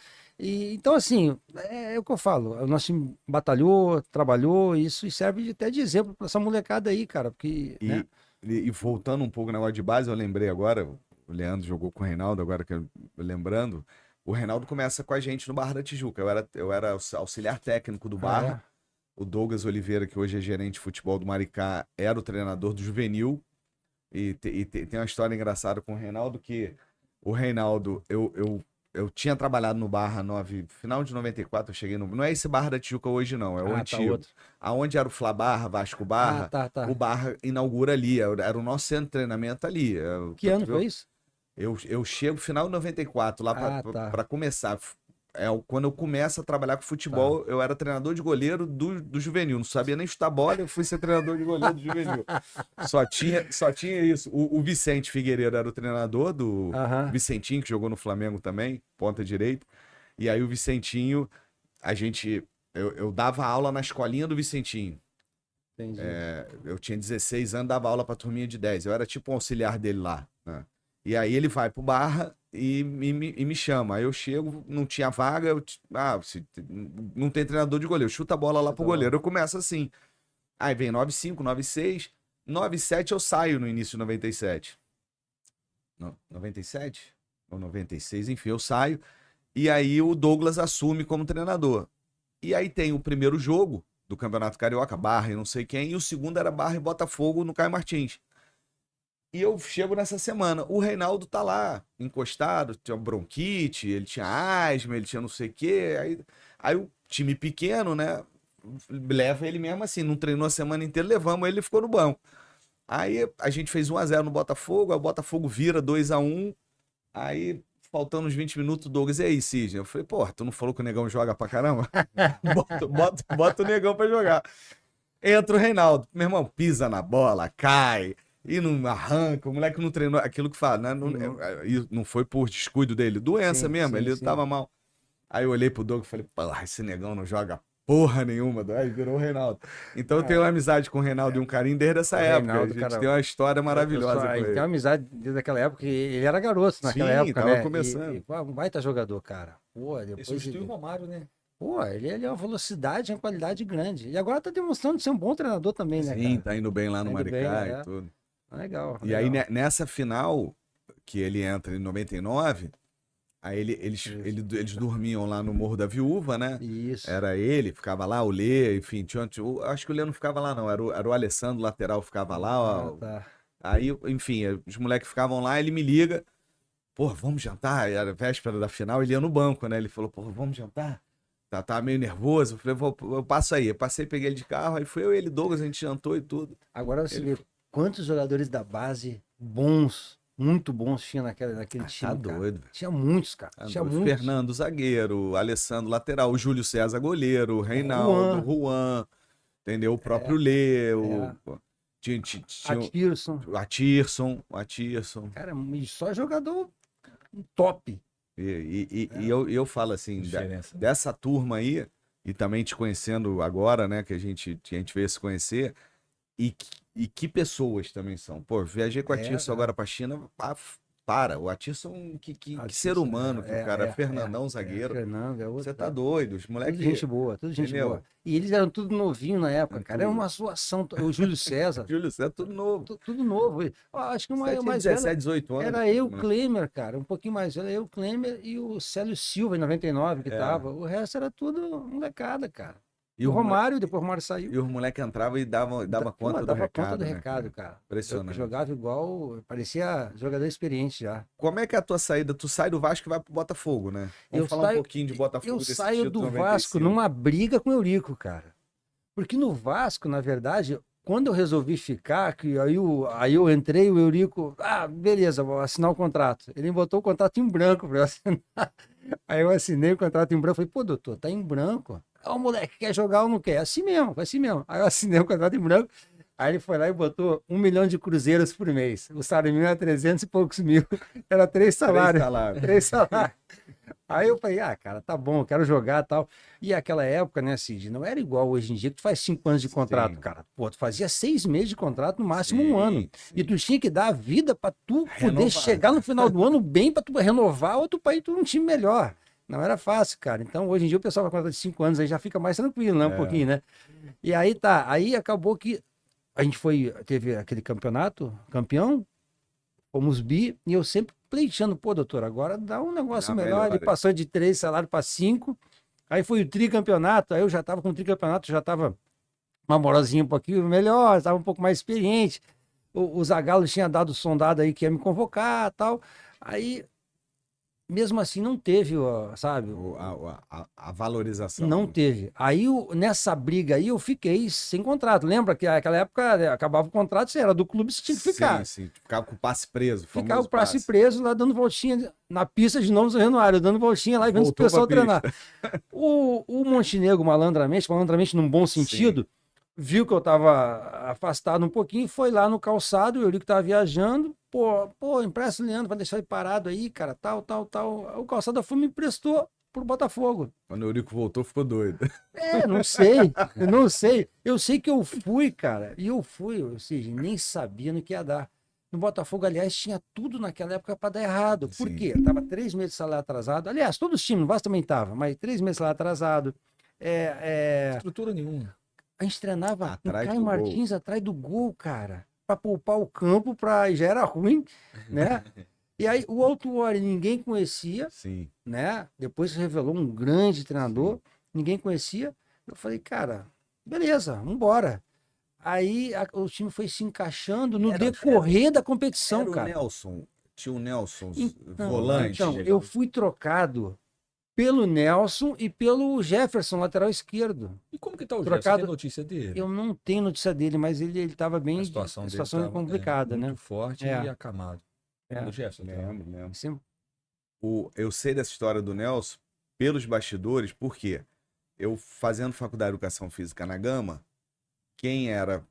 Então, assim, é o que eu falo. O nosso time batalhou, trabalhou, isso serve até de exemplo para essa molecada aí, cara. Porque, né? E voltando um pouco no negócio de base, eu lembrei agora, o Leandro jogou com o Reinaldo, agora que lembrando, o Reinaldo começa com a gente no Barra da Tijuca. Eu era auxiliar técnico do Barra. O Douglas Oliveira, que hoje é gerente de futebol do Maricá, era o treinador do Juvenil. E tem uma história engraçada com o Reinaldo, que o Reinaldo, eu tinha trabalhado no Barra 9, final de 94, eu cheguei no... Não é esse Barra da Tijuca hoje, não, é o antigo. Aonde era o Fla Barra, Vasco Barra, o Barra inaugura ali, era o nosso centro de treinamento ali. Que ano foi isso? Eu chego final de 94, lá para começar. Quando eu começo a trabalhar com futebol, eu era treinador de goleiro do Juvenil. Não sabia nem chutar bola, eu fui ser treinador de goleiro do Juvenil. Só tinha isso. O Vicente Figueiredo era o treinador do Vicentinho, que jogou no Flamengo também, ponta direita. E aí o Vicentinho, eu dava aula na escolinha do Vicentinho. Entendi. Eu tinha 16 anos, dava aula pra turminha de 10. Eu era tipo um auxiliar dele lá, né? E aí ele vai pro Barra e me chama. Aí eu chego, não tinha vaga, não tem treinador de goleiro, chuta a bola lá pro goleiro. Eu começo assim. Aí vem 95, 96, 97 eu saio no início de 97. 97? Ou 96, enfim, eu saio. E aí o Douglas assume como treinador. E aí tem o primeiro jogo do Campeonato Carioca, Barra e não sei quem, e o segundo era Barra e Botafogo no Caio Martins. E eu chego nessa semana, o Reinaldo tá lá, encostado, tinha bronquite, ele tinha asma, ele tinha não sei o quê. Aí o time pequeno, né, leva ele mesmo assim, não treinou a semana inteira, levamos ele, ficou no banco. Aí a gente fez 1-0 no Botafogo, aí o Botafogo vira 2-1, aí faltando uns 20 minutos, o Douglas, e aí, Sidney? Eu falei, pô, tu não falou que o Negão joga pra caramba? bota o Negão pra jogar. Entra o Reinaldo, meu irmão, pisa na bola, cai... E não arranca, o moleque não treinou, aquilo que fala, né? Não foi por descuido dele, doença mesmo, ele tava mal. Aí eu olhei pro Douglas e falei, pô, esse Negão não joga porra nenhuma. Aí virou o Reinaldo. Então eu tenho uma amizade com o Reinaldo e um carinho desde essa O época. Reinaldo, A gente cara, tem uma história maravilhosa A com gente tem ele. uma amizade desde aquela época, que ele era garoto naquela Sim, época, tava né? começando. Um baita jogador, cara. Pô, Ele depois substituiu o Romário, né? Pô, ele é uma velocidade, uma qualidade grande. E agora tá demonstrando ser um bom treinador também, né, Sim, cara? tá indo bem lá no Tá indo bem, Maricá e é. tudo. Legal, E aí, legal. nessa final, que ele entra em 99, aí eles dormiam lá no Morro da Viúva, né? Isso. Era ele, ficava lá, o Lê, enfim, acho que o Lê não ficava lá, não. Era o Alessandro, lateral, ficava lá. Ah, Ó. tá. Aí, enfim, os moleques ficavam lá, ele me liga, pô, vamos jantar? Era véspera da final, ele ia no banco, né? Ele falou, pô, vamos jantar? Tava meio nervoso. Eu falei, eu passo aí. Eu passei, peguei ele de carro, aí foi eu e ele, Douglas, a gente jantou e tudo. Agora você Ele vê quantos jogadores da base bons, muito bons tinha naquele tá time, cara. doido, velho. Tinha muitos, cara. Tá Tinha doido. muitos. Fernando, zagueiro, Alessandro, lateral, o Júlio César, goleiro, o Reinaldo, Juan, entendeu? O próprio Lê, pô, tinha Atirson. o Atirson. Cara, e só jogador top. E eu falo assim, Diferença. dessa turma aí, e também te conhecendo agora, né, que a gente veio se conhecer, e que pessoas também são. Pô, viajei com o Atirson agora pra China, o Atirson, que ser humano que o cara é, Fernandão, zagueiro. Fernando, é outro. Você tá doido, os Tudo moleques. gente boa, tudo gente entendeu? boa. E eles eram tudo novinho na época, Era cara. Era tudo. uma zoação. O Júlio César, Júlio César, tudo novo. tudo novo. Ó, acho que o 7, mais 17, velho 18 anos. era eu, né? Klemer, cara. Um pouquinho mais velho, eu, Klemer e o Célio Silva, em 99, que É. tava. O resto era tudo molecada, cara. E o o Romário, depois o Romário saiu. E os moleques entravam e dava Pô, conta do dava recado. conta do né, recado, cara. Impressionante. Eu jogava igual, parecia jogador experiente já. Como é que é a tua saída? Tu sai do Vasco e vai pro Botafogo, né? Vamos Eu falar um saio- pouquinho de Botafogo Eu desse saio título do Vasco 95. numa briga com o Eurico, cara. Porque no Vasco, na verdade, quando eu resolvi ficar, que aí eu entrei, o Eurico, beleza, vou assinar o contrato. Ele botou o contrato em branco para eu assinar. Aí eu assinei o contrato em branco, falei, pô, doutor, tá em branco. O moleque quer jogar ou não quer? Assim mesmo, foi assim mesmo. Aí eu assinei o contrato em branco, aí ele foi lá e botou 1 milhão de cruzeiros por mês. O salário mínimo era 300 e poucos mil. Era 3 salários. 3 salários. Aí eu falei, cara, tá bom, eu quero jogar e tal. E aquela época, né, Cid, não era igual hoje em dia, que tu faz 5 anos de contrato, Sim. cara. Pô, tu fazia 6 meses de contrato, no máximo Sim, 1 ano. sim. E tu tinha que dar a vida pra tu poder Renovar. chegar no final do ano bem, pra tu renovar ou tu pra ir pra um time melhor. Não era fácil, cara. Então, hoje em dia, o pessoal vai contratar de 5 anos aí já fica mais tranquilo, né? Um pouquinho, né? E aí tá, aí acabou que a gente teve aquele campeonato, campeão, fomos bi, e eu sempre pleiteando, pô, doutor, agora dá um negócio Dá melhor. Ele melhor. passou de 3 salários para 5, aí foi o tricampeonato, aí eu já tava com o tricampeonato, já tava uma moralzinha um pouquinho melhor, estava um pouco mais experiente. O Zagallo tinha dado sondado aí que ia me convocar e tal. Aí, mesmo assim, não teve, sabe? A valorização. Não teve. Aí, nessa briga aí, eu fiquei sem contrato. Lembra que naquela época acabava o contrato, você era do clube, você tinha que ficar. Sim, sim. Ficava com o passe preso. Ficava o famoso passe preso lá, dando voltinha na pista de novo São Januário, dando voltinha lá e vendo o Voltou pessoal pra treinar. pista. O Montenegro, malandramente num bom sentido, viu que eu tava afastado um pouquinho, foi lá no calçado, eu li que tava viajando, pô, empresta o Leandro, vai deixar ele parado aí, cara, tal. O calçado foi me emprestou pro Botafogo. Quando o Eurico voltou, ficou doido. Não sei, eu não sei. Eu sei que eu fui, cara, e eu fui, ou seja, nem sabia no que ia dar. No Botafogo, aliás, tinha tudo naquela época para dar errado. Por Sim. quê? Tava 3 meses de salário atrasado. Aliás, todos os times, no Vasco também tava, mas 3 meses de salário atrasado. Estrutura nenhuma. A gente treinava em Atrás Caio do Martins, atrás do gol, cara. Para poupar o campo, já era ruim, né? E aí, o Autuori ninguém conhecia, Sim. né? Depois se revelou um grande treinador, ninguém conhecia. Eu falei, cara, beleza, vambora. Aí o time foi se encaixando no decorrer da competição, Era cara. o Nelson. Tinha o Nelson, Então, volante. eu fui trocado pelo Nelson e pelo Jefferson, lateral esquerdo. E como que tá o Trocado- Jefferson? Tem notícia dele? Eu não tenho notícia dele, mas ele estava bem. A situação dele situação tava, complicada, né? muito forte É. e acamado. É. O Jefferson. tá? Lembro. Sempre- Eu sei dessa história do Nelson pelos bastidores, porque eu fazendo faculdade de Educação Física na Gama, quem era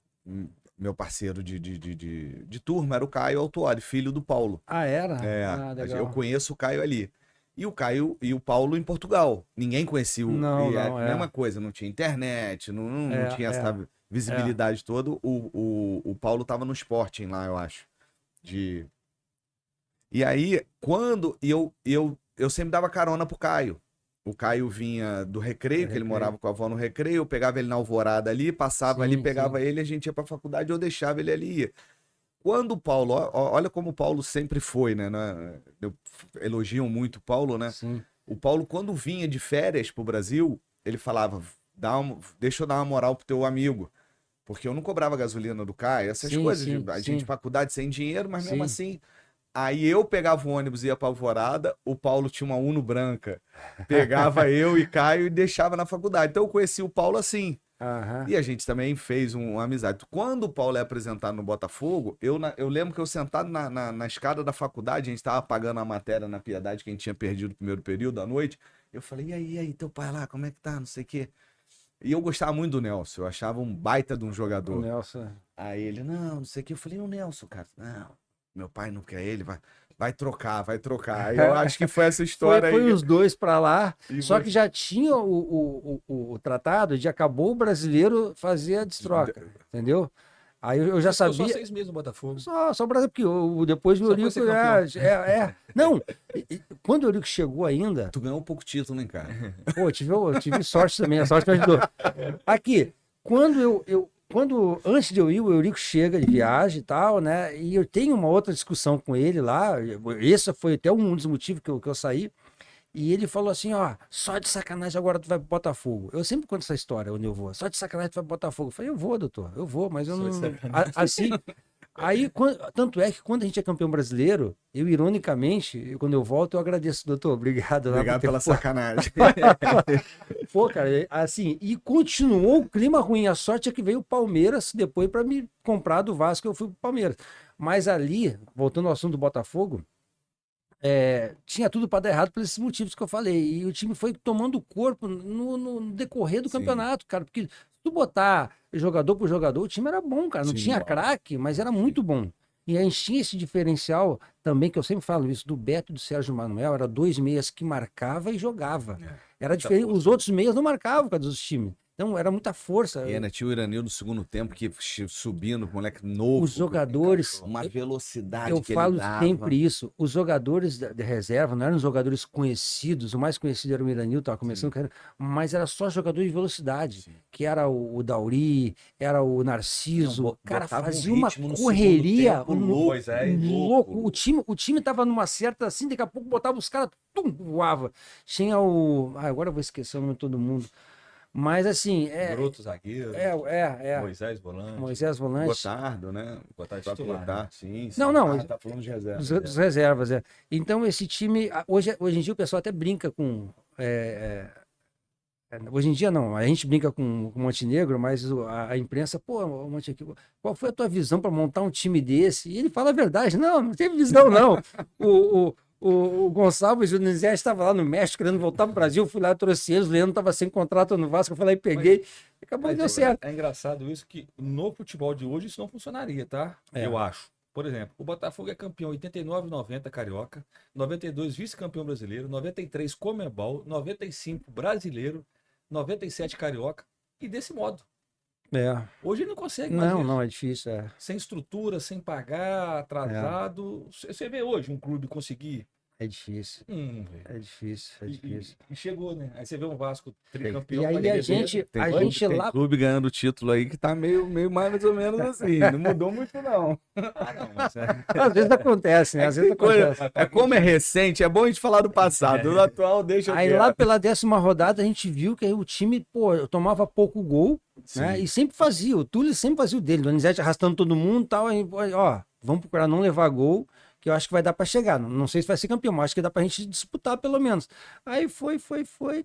meu parceiro de turma era o Caio Autuori, filho do Paulo. Ah, era? É, Ah, legal. eu conheço o Caio ali. E o Caio e o Paulo em Portugal. Ninguém conhecia o. Não, e é não, a é. mesma coisa, não tinha internet, não tinha essa visibilidade toda. O Paulo tava no Sporting lá, eu acho. E aí, quando eu sempre dava carona pro Caio. O Caio vinha do Recreio, que ele morava com a avó no Recreio, eu pegava ele na Alvorada ali, passava ali, pegava ele, a gente ia pra faculdade, eu deixava ele ali. Ia. Quando o Paulo, olha como o Paulo sempre foi, né? Elogiam muito o Paulo, né? Sim. O Paulo, quando vinha de férias pro Brasil, ele falava, deixa eu dar uma moral pro teu amigo. Porque eu não cobrava gasolina do Caio, essas coisas, a gente faculdade sem dinheiro, mas mesmo assim... Aí eu pegava o ônibus e ia pra Alvorada, o Paulo tinha uma Uno branca, pegava eu e Caio e deixava na faculdade. Então eu conheci o Paulo assim. E a gente também fez uma amizade. Quando o Paulo é apresentado no Botafogo, eu lembro que eu sentado na escada da faculdade, a gente estava pagando a matéria na Piedade, que a gente tinha perdido o primeiro período à noite. Eu falei, e aí, teu pai lá, como é que tá? Não sei o quê. E eu gostava muito do Nelson, eu achava um baita de um jogador. O Nelson. Aí ele, não sei o quê. Eu falei, o Nelson, cara, não. Meu pai não quer ele, vai trocar. Aí eu acho que foi essa história aí. Foi os dois para lá, E só você- que já tinha o tratado de acabou o brasileiro fazer a destroca, entendeu? Aí eu já Ficou sabia. só 6 meses no Botafogo. Só o Brasil, porque depois o Só foi Eurico. ser campeão. Não, quando o Eurico chegou ainda, Tu ganhou um pouco título, hein, cara? pô, eu tive sorte também, a sorte me ajudou. Aqui, antes de eu ir, o Eurico chega de viagem e tal, né? E eu tenho uma outra discussão com ele lá. Esse foi até um dos motivos que eu saí. E ele falou assim: ó, só de sacanagem agora tu vai pro Botafogo. Eu sempre conto essa história onde eu vou. Só de sacanagem tu vai pro Botafogo. Eu falei: eu vou, doutor, eu vou, mas eu Só não. de sacanagem. Assim. Aí, tanto é que quando a gente é campeão brasileiro, eu, ironicamente, quando eu volto, eu agradeço, doutor, obrigado. lá por Obrigado ter pela sacanagem. Pô, cara, assim, e continuou o clima ruim. A sorte é que veio o Palmeiras depois para me comprar do Vasco, eu fui pro Palmeiras. Mas ali, voltando ao assunto do Botafogo, tinha tudo para dar errado por esses motivos que eu falei. E o time foi tomando corpo no decorrer do Sim. campeonato, cara. Porque se tu botar jogador por jogador, o time era bom, cara. Não Sim, tinha bom. craque, mas era muito bom. E a gente tinha esse diferencial também, que eu sempre falo isso, do Beto e do Sérgio Manuel. Era dois meias que marcava e jogava. Era diferente. força. Os outros meias não marcavam por causa dos times. Então era muita força. E ainda tinha o Iranil no segundo tempo, que subindo, moleque novo. Os jogadores. Uma velocidade Eu que falo ele dava. sempre isso. Os jogadores de reserva não eram jogadores conhecidos. O mais conhecido era o Iranil, estava começando, mas era só jogador de velocidade. Sim. Que era o Dauri, era o Narciso. Não, Cara, botava um fazia uma ritmo no correria segundo tempo louco, louco. O time tava numa certa assim, daqui a pouco botava os caras, voava. Tinha o. Agora eu vou esquecer o nome de todo mundo. Mas assim, Broto zagueiro. Moisés volante. Moisés Volante. Gotardo, né? Gotardo Pra titular, botar, né? sim. Não, tá falando de reserva. Dos reservas, Então, esse time, hoje em dia o pessoal até brinca com. Hoje em dia não, a gente brinca com o Montenegro, mas a imprensa, pô, Montenegro, qual foi a tua visão para montar um time desse? E ele fala a verdade, não teve visão, não. O Gonçalves Donizete estava lá no México querendo voltar para o Brasil, fui lá, trouxe eles, o Leandro estava sem contrato no Vasco, eu fui lá e peguei, acabou que deu certo. É engraçado isso, que no futebol de hoje isso não funcionaria, tá? Eu acho. Por exemplo, o Botafogo é campeão 89 e 90 carioca, 92 vice-campeão brasileiro, 93 Comebol, 95 brasileiro, 97 carioca, e desse modo. Hoje ele não consegue mais isso. Não, é difícil. Sem estrutura, sem pagar, atrasado. Você vê hoje um clube conseguir. É difícil. É difícil. E chegou, né? Aí você vê um Vasco E tricampeão. aí a gente Tem lá. clube ganhando título aí que tá meio mais ou menos assim. Não mudou muito, não. Não, mas Às vezes acontece, né? Às vezes acontece. Como é recente, é bom a gente falar do passado. Do atual, deixa Aí lá pela 10ª rodada a gente viu que aí o time, pô, tomava pouco gol, né? E sempre fazia. O Túlio sempre fazia o dele. O Donizete arrastando todo mundo e tal. Aí, ó, vamos procurar não levar gol, que eu acho que vai dar para chegar. Não sei se vai ser campeão, mas acho que dá pra gente disputar pelo menos. Aí foi,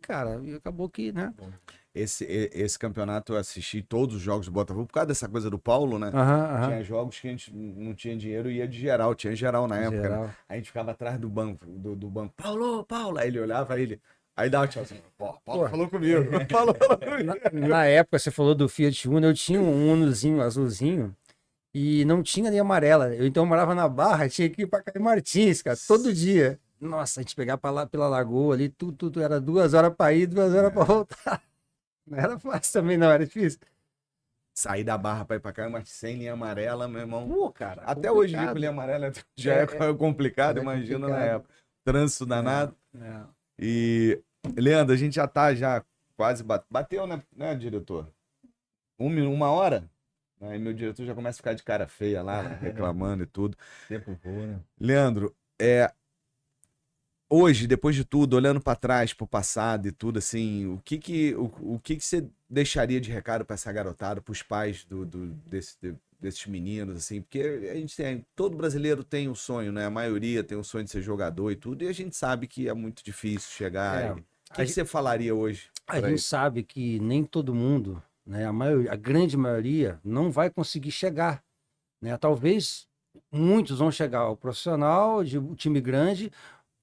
cara. E acabou que, né? Esse campeonato eu assisti todos os jogos do Botafogo, por causa dessa coisa do Paulo, né? Tinha jogos que a gente não tinha dinheiro e ia de geral. Tinha geral na época. Geral. Né? A gente ficava atrás do banco, do banco. Paulo! Aí ele olhava, aí dava um tchauzinho. Paulo falou comigo. Falou comigo. Na época, você falou do Fiat Uno, eu tinha um Unozinho azulzinho e não tinha nem amarela. Então eu morava na Barra, tinha que ir pra Caio Martins, cara, todo dia. Nossa, a gente pegava pra lá, pela lagoa ali, tudo era 2 horas para ir, 2 horas para voltar. Não era fácil também, não, era difícil. Sair da Barra pra ir pra cá, mas sem linha amarela, meu irmão. Pô, cara, Até hoje em dia com complicado. linha amarela já é complicado, É imagina na complicado. época. Trânsito danado. É. E, Leandro, a gente já tá quase bateu, né, diretor? 1 hora? Aí meu diretor já começa a ficar de cara feia lá, né, reclamando e tudo. Tempo voa, né? Leandro, hoje, depois de tudo, olhando pra trás, pro passado e tudo, assim, o que que você deixaria de recado pra essa garotada, pros pais desses meninos, assim? Porque a gente todo brasileiro tem um sonho, né? A maioria tem um sonho de ser jogador e tudo, e a gente sabe que é muito difícil chegar. O que você falaria hoje A pra gente eles? sabe que nem todo mundo, né, a grande maioria, não vai conseguir chegar, né? Talvez muitos vão chegar ao profissional, de um time grande,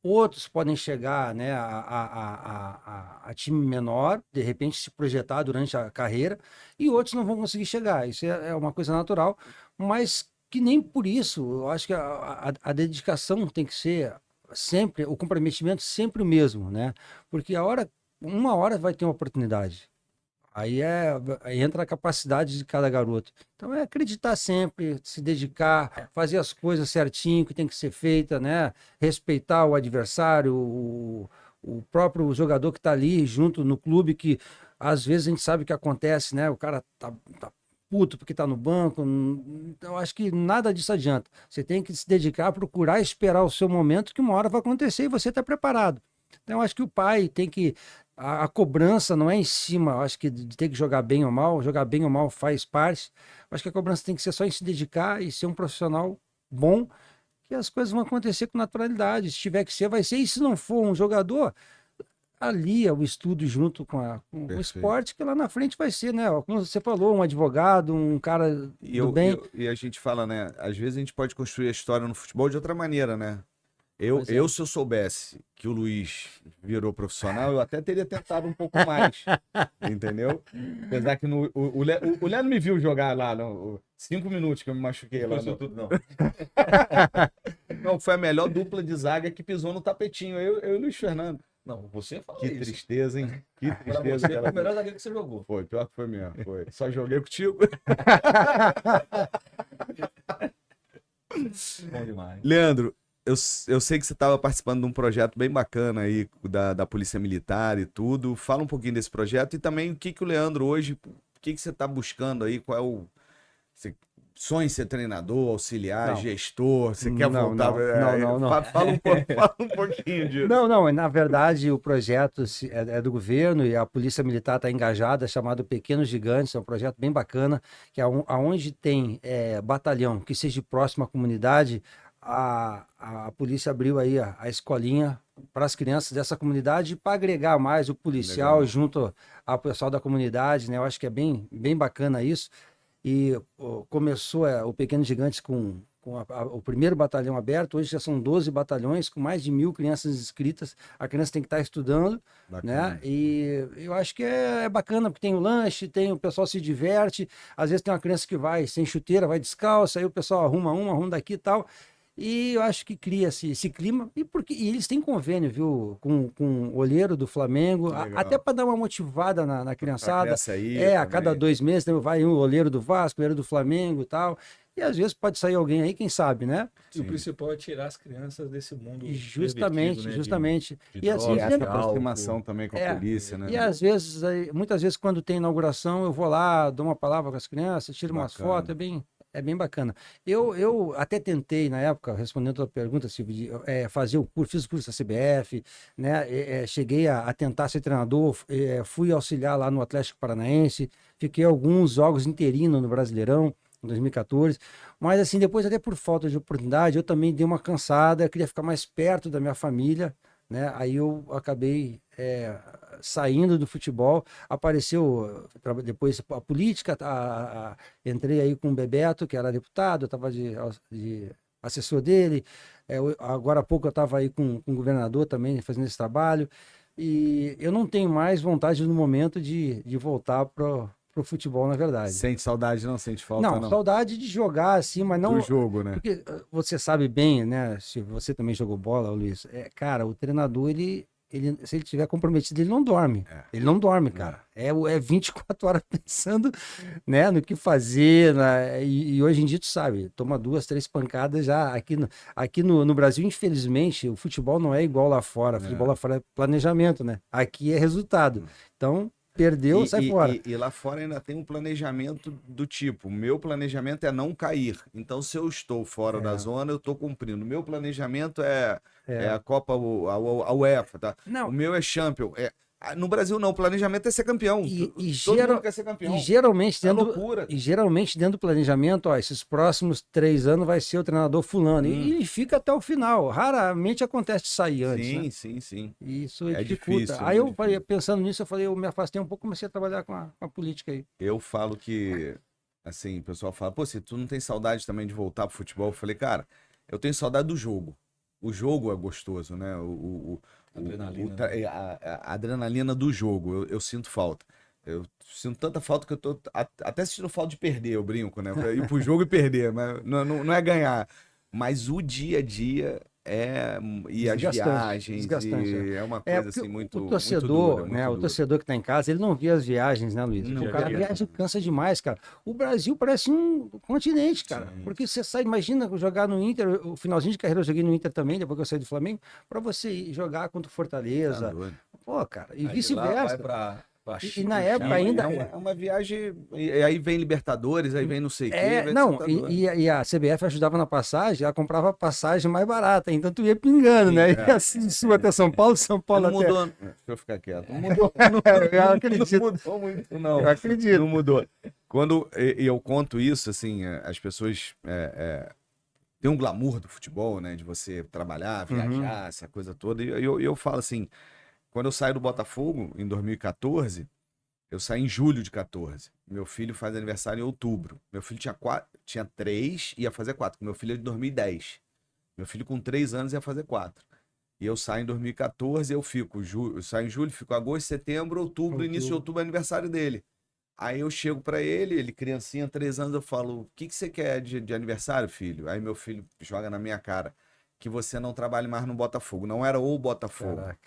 outros podem chegar, né, a time menor, de repente se projetar durante a carreira, e outros não vão conseguir chegar. Isso é uma coisa natural, mas que nem por isso, eu acho que a dedicação tem que ser sempre, o comprometimento sempre o mesmo, né? Porque uma hora vai ter uma oportunidade. Aí entra a capacidade de cada garoto. Então é acreditar sempre, se dedicar, fazer as coisas certinho que tem que ser feita, né? Respeitar o adversário, o próprio jogador que está ali junto no clube, que às vezes a gente sabe o que acontece, né? O cara tá puto porque está no banco. Então, eu acho que nada disso adianta. Você tem que se dedicar, procurar esperar o seu momento, que uma hora vai acontecer e você está preparado. Então, eu acho que o pai tem que. A cobrança não é em cima, eu acho que de ter que jogar bem ou mal faz parte. Eu acho que a cobrança tem que ser só em se dedicar e ser um profissional bom, que as coisas vão acontecer com naturalidade. Se tiver que ser, vai ser. E se não for um jogador, alia o estudo junto com o Perfeito. esporte, que lá na frente vai ser, né? Como você falou, um advogado, um cara do bem. E a gente fala, né? Às vezes a gente pode construir a história no futebol de outra maneira, né? Pois é. Se eu soubesse que o Luiz virou profissional, eu até teria tentado um pouco mais, entendeu? Apesar que o Léo não me viu jogar lá, não, 5 minutos que eu me machuquei lá. Não tudo, não. Não, foi a melhor dupla de zaga que pisou no tapetinho, eu e o Luiz Fernando. Não, você fala Que isso. tristeza, hein? Que Pra tristeza. você, foi o melhor zagueiro que você jogou. Foi, pior que foi mesmo, foi. Só joguei contigo. Bom demais. Leandro, eu sei que você estava participando de um projeto bem bacana aí da Polícia Militar e tudo. Fala um pouquinho desse projeto e também o que o Leandro hoje, o que você está buscando aí, qual é você sonha em ser treinador, auxiliar, Não. gestor, você quer Não, voltar? não. Fala um pouquinho disso. Não, na verdade o projeto é do governo e a Polícia Militar está engajada, chamado Pequenos Gigantes, é um projeto bem bacana, que é aonde tem batalhão que seja próximo à comunidade, a polícia abriu aí a escolinha para as crianças dessa comunidade para agregar mais o policial Legal. junto ao pessoal da comunidade, né? Eu acho que é bem bacana isso. E começou o Pequenos Gigantes com o primeiro batalhão aberto, hoje já são 12 batalhões, com mais de 1.000 crianças inscritas. A criança tem que estar estudando, Bacana. né? E eu acho que é bacana, porque tem o lanche, o pessoal se diverte. Às vezes tem uma criança que vai sem chuteira, vai descalça, aí o pessoal arruma daqui e tal. E eu acho que cria esse clima, e eles têm convênio, viu, com o olheiro do Flamengo, Legal. até para dar uma motivada na criançada. criança aí A cada também. 2 meses vai um olheiro do Vasco, olheiro do Flamengo e tal. E às vezes pode sair alguém aí, quem sabe, né? E o principal é tirar as crianças desse mundo E justamente, pervertido, né, justamente. de E assim, drogas, Essa de aproximação também com a É, polícia, né? E às vezes, muitas vezes, quando tem inauguração, eu vou lá, dou uma palavra com as crianças, tiro umas Bacana. fotos, é bem bacana. Eu até tentei, na época, respondendo a tua pergunta, Silvio, fazer o curso, fiz o curso da CBF, né? Cheguei a tentar ser treinador, fui auxiliar lá no Atlético Paranaense, fiquei alguns jogos interino no Brasileirão, em 2014, mas assim, depois até por falta de oportunidade, eu também dei uma cansada, eu queria ficar mais perto da minha família, né? Aí eu acabei saindo do futebol, apareceu depois a política, entrei aí com o Bebeto, que era deputado, eu estava de assessor dele, agora há pouco eu estava aí com o governador também fazendo esse trabalho, e eu não tenho mais vontade no momento de voltar para pro futebol, na verdade. Sente saudade, não sente falta, Não, não. saudade de jogar assim, mas não. Do jogo, né? Porque você sabe bem, né? Se você também jogou bola, Luiz, cara, o treinador, se ele tiver comprometido, ele não dorme. É. Ele não dorme, cara. É 24 horas pensando, né, no que fazer. E hoje em dia, tu sabe, toma 2, 3 pancadas já. Aqui no Brasil, infelizmente, o futebol não é igual lá fora. O futebol lá fora é planejamento, né? Aqui é resultado. Então, perdeu, sai fora. E lá fora ainda tem um planejamento do tipo, o meu planejamento é não cair. Então, se eu estou fora da zona, eu estou cumprindo. O meu planejamento é a Copa, a UEFA, tá? Não. O meu é Champions. No Brasil não, o planejamento é ser campeão. E Todo mundo quer ser campeão. geralmente É dentro, loucura. e geralmente dentro do planejamento, ó, esses próximos 3 anos vai ser o treinador fulano. E ele fica até o final. Raramente acontece de sair antes, né? Sim. E isso É dificulta. difícil, Aí é eu falei, difícil. pensando nisso, eu falei, eu me afastei um pouco, comecei a trabalhar com a política aí. Eu falo que, assim, o pessoal fala, pô, se tu não tem saudade também de voltar pro futebol, eu falei, cara, eu tenho saudade do jogo. O jogo é gostoso, né? Adrenalina, né? A adrenalina do jogo, eu sinto falta. Eu sinto tanta falta que eu tô até sentindo falta de perder, eu brinco, né? Ir pro jogo e perder, mas não é ganhar. Mas o dia a dia e as viagens, Desgastante. e é uma coisa Porque assim muito, o muito torcedor, dura, né? muito O dura. torcedor que tá em casa, ele não vê as viagens, né, Luiz? Não O cara, a vê. viagem cansa demais, cara. O Brasil parece um continente, cara. Sim. Porque você sai, imagina jogar no Inter, o finalzinho de carreira eu joguei no Inter também, depois que eu saí do Flamengo, pra você ir jogar contra o Tá Fortaleza. doido. Pô, cara, e Aí de lá vai vice-versa. pra E na época China, ainda. É uma viagem, e aí vem Libertadores, aí vem não sei o quê, vai Não, tá doido. e a CBF ajudava na passagem, ela comprava a passagem mais barata, então tu ia pingando, né? E assim, Sul até São Paulo, São Paulo Não até. mudou. Deixa eu ficar quieto. Não mudou. Eu acredito. Não mudou muito, não. Eu acredito. Não mudou. Quando eu conto isso, assim, as pessoas têm um glamour do futebol, né? De você trabalhar, viajar, essa coisa toda. E eu falo assim, quando eu saio do Botafogo, em 2014, eu saí em julho de 14. Meu filho faz aniversário em outubro. Meu filho tinha 3, ia fazer 4. Meu filho é de 2010. Meu filho com 3 anos ia fazer 4. E eu saio em 2014, eu saio em julho, fico agosto, setembro, outubro, início de outubro é aniversário dele. Aí eu chego pra ele criancinha, 3 anos, eu falo, o que você quer de aniversário, filho? Aí meu filho joga na minha cara, que você não trabalhe mais no Botafogo. Não era o Botafogo. Caraca.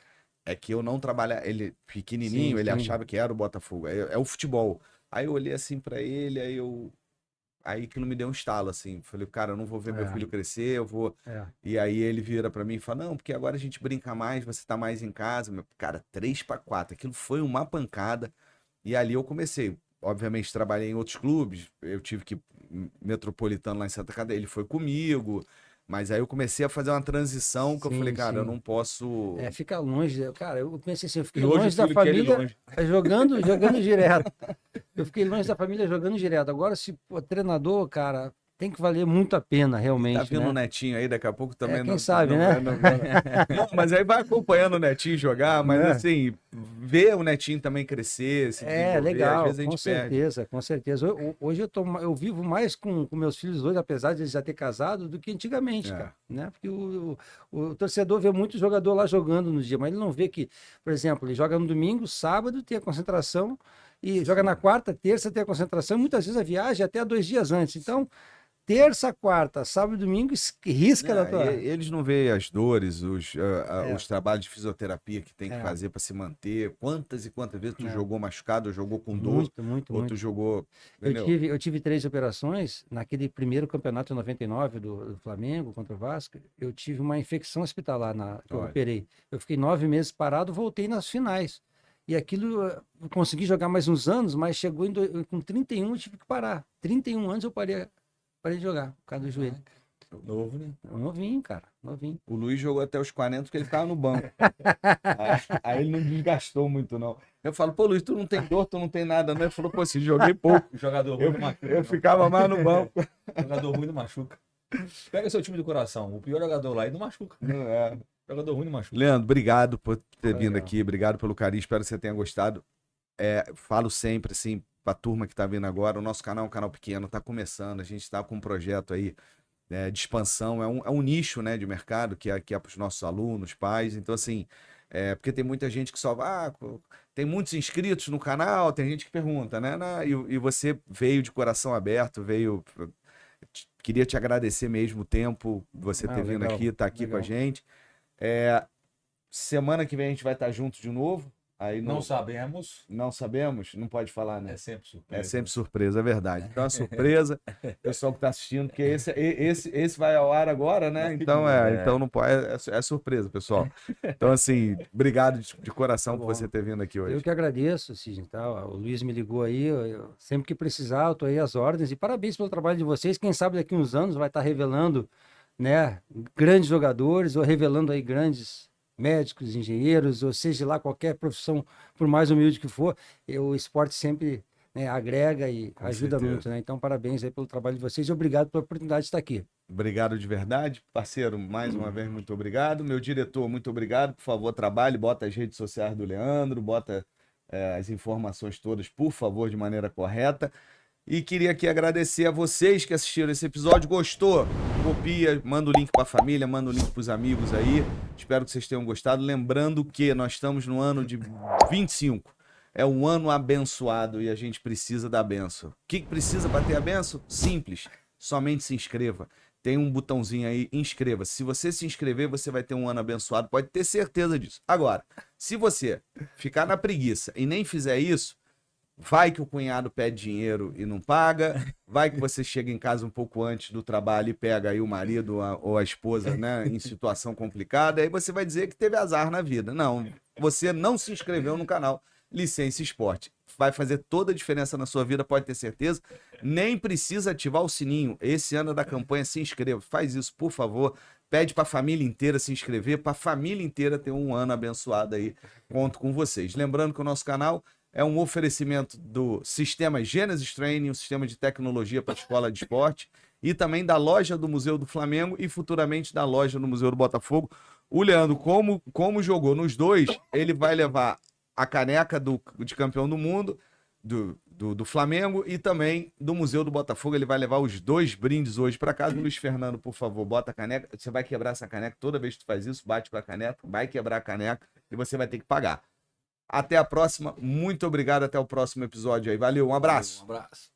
É que eu não trabalhava, ele pequenininho, Sim, ele sim. achava que era o Botafogo. É o futebol. Aí eu olhei assim pra ele, aí aquilo me deu um estalo, assim. Falei, cara, eu não vou ver meu filho crescer, eu vou. É. E aí ele vira pra mim e fala, não, porque agora a gente brinca mais, você tá mais em casa. Cara, 3-4, aquilo foi uma pancada. E ali eu comecei. Obviamente, trabalhei em outros clubes, eu tive que Metropolitano lá em Santa Catarina, ele foi comigo. Mas aí eu comecei a fazer uma transição que eu Sim, falei, cara, eu sim. não posso. Fica longe. Cara, eu pensei assim, eu fiquei E hoje longe o da filho quer ir família longe. jogando direto. Eu fiquei longe da família jogando direto. Agora, se o treinador, cara, tem que valer muito a pena, Tá realmente, vindo o né? Netinho aí, daqui a pouco também Quem sabe, né? Não, mas aí vai acompanhando o Netinho jogar, mas Né? assim, ver o Netinho também crescer, se desenvolver, às Legal, vezes a com gente perde. certeza, com certeza. Hoje eu vivo mais com meus filhos hoje, apesar de eles já ter casado, do que antigamente, É. cara, né? Porque o torcedor vê muito jogador lá jogando no dia, mas ele não vê que, por exemplo, ele joga no domingo, sábado tem a concentração, e joga na quarta, terça tem a concentração, e muitas vezes a viagem é até 2 dias antes. Então, terça, quarta, sábado e domingo, risca da tua. Eles não veem as dores, É. os trabalhos de fisioterapia que tem que É. fazer para se manter. Quantas e quantas vezes tu É. jogou machucado, ou jogou com dor, Muito, ou tu muito. jogou. Eu Entendeu? tive 3 operações. Naquele primeiro campeonato em 99 do Flamengo contra o Vasco, eu tive uma infecção hospitalar que eu Olha. operei. Eu fiquei 9 meses parado, voltei nas finais. E aquilo, eu consegui jogar mais uns anos, mas chegou com 31 eu tive que parar. 31 anos eu parei de jogar, por causa do joelho. Novo, né? Novinho, cara, novinho. O Luiz jogou até os 40 porque ele ficava no banco. Aí ele não desgastou muito, não. Eu falo, pô, Luiz, tu não tem dor, tu não tem nada, não. Ele falou, pô, se joguei pouco. Jogador ruim não machuca. Eu ficava mais no banco. Jogador ruim não machuca. Pega seu time do coração. O pior jogador lá e não machuca. É. Jogador ruim não machuca. Leandro, obrigado por ter vindo Legal. aqui, obrigado pelo carinho, espero que você tenha gostado. Falo sempre, assim, pra turma que tá vindo agora, o nosso canal é um canal pequeno, tá começando, a gente tá com um projeto aí de expansão, é um nicho, né, de mercado que é pros nossos alunos, pais, então assim, Porque tem muita gente que só tem muitos inscritos no canal, tem gente que pergunta, né? E você veio de coração aberto, queria te agradecer mesmo o tempo, você ter vindo legal, aqui, tá aqui com a legal. gente. Semana que vem a gente vai estar junto de novo. Aí Não sabemos. não sabemos, não pode falar, né? É sempre surpresa. É sempre surpresa, é verdade. Então é surpresa, pessoal que está assistindo, porque esse vai ao ar agora, né? Então então não pode, é surpresa, pessoal. Então, assim, obrigado de coração Tá por bom. você ter vindo aqui hoje. Eu que agradeço, Sidney, tá? O Luiz me ligou aí, sempre que precisar, eu tô aí às ordens, e parabéns pelo trabalho de vocês. Quem sabe daqui uns anos vai estar revelando, né, grandes jogadores, ou revelando aí grandes médicos, engenheiros, ou seja lá qualquer profissão, por mais humilde que for, o esporte sempre, né, agrega e Com ajuda certeza. muito, né? Então, parabéns aí pelo trabalho de vocês e obrigado pela oportunidade de estar aqui. Obrigado de verdade. Parceiro, mais uma vez, muito obrigado. Meu diretor, muito obrigado. Por favor, trabalhe, bota as redes sociais do Leandro, bota as informações todas, por favor, de maneira correta. E queria aqui agradecer a vocês que assistiram esse episódio. Gostou? Copia, manda o link para a família, manda o link para os amigos aí. Espero que vocês tenham gostado. Lembrando que nós estamos no ano de 25. É um ano abençoado e a gente precisa da benção. O que precisa para ter a benção? Simples. Somente se inscreva. Tem um botãozinho aí, inscreva-se. Se você se inscrever, você vai ter um ano abençoado. Pode ter certeza disso. Agora, se você ficar na preguiça e nem fizer isso, vai que o cunhado pede dinheiro e não paga, vai que você chega em casa um pouco antes do trabalho e pega aí o marido ou a esposa, né, em situação complicada, aí você vai dizer que teve azar na vida. Não, você não se inscreveu no canal Licença Esporte. Vai fazer toda a diferença na sua vida, pode ter certeza. Nem precisa ativar o sininho. Esse ano da campanha, se inscreva. Faz isso, por favor. Pede para a família inteira se inscrever, para a família inteira ter um ano abençoado aí. Conto com vocês. Lembrando que o nosso canal é um oferecimento do sistema Genesis Training, um sistema de tecnologia para a escola de esporte, e também da loja do Museu do Flamengo e futuramente da loja do Museu do Botafogo. O Leandro, como jogou nos dois, ele vai levar a caneca de campeão do mundo do Flamengo e também do Museu do Botafogo. Ele vai levar os dois brindes hoje para casa. Luiz Fernando, por favor, bota a caneca. Você vai quebrar essa caneca. Toda vez que tu faz isso, bate com a caneca, vai quebrar a caneca e você vai ter que pagar. Até a próxima. Muito obrigado. Até o próximo episódio aí. Valeu, um abraço. Um abraço.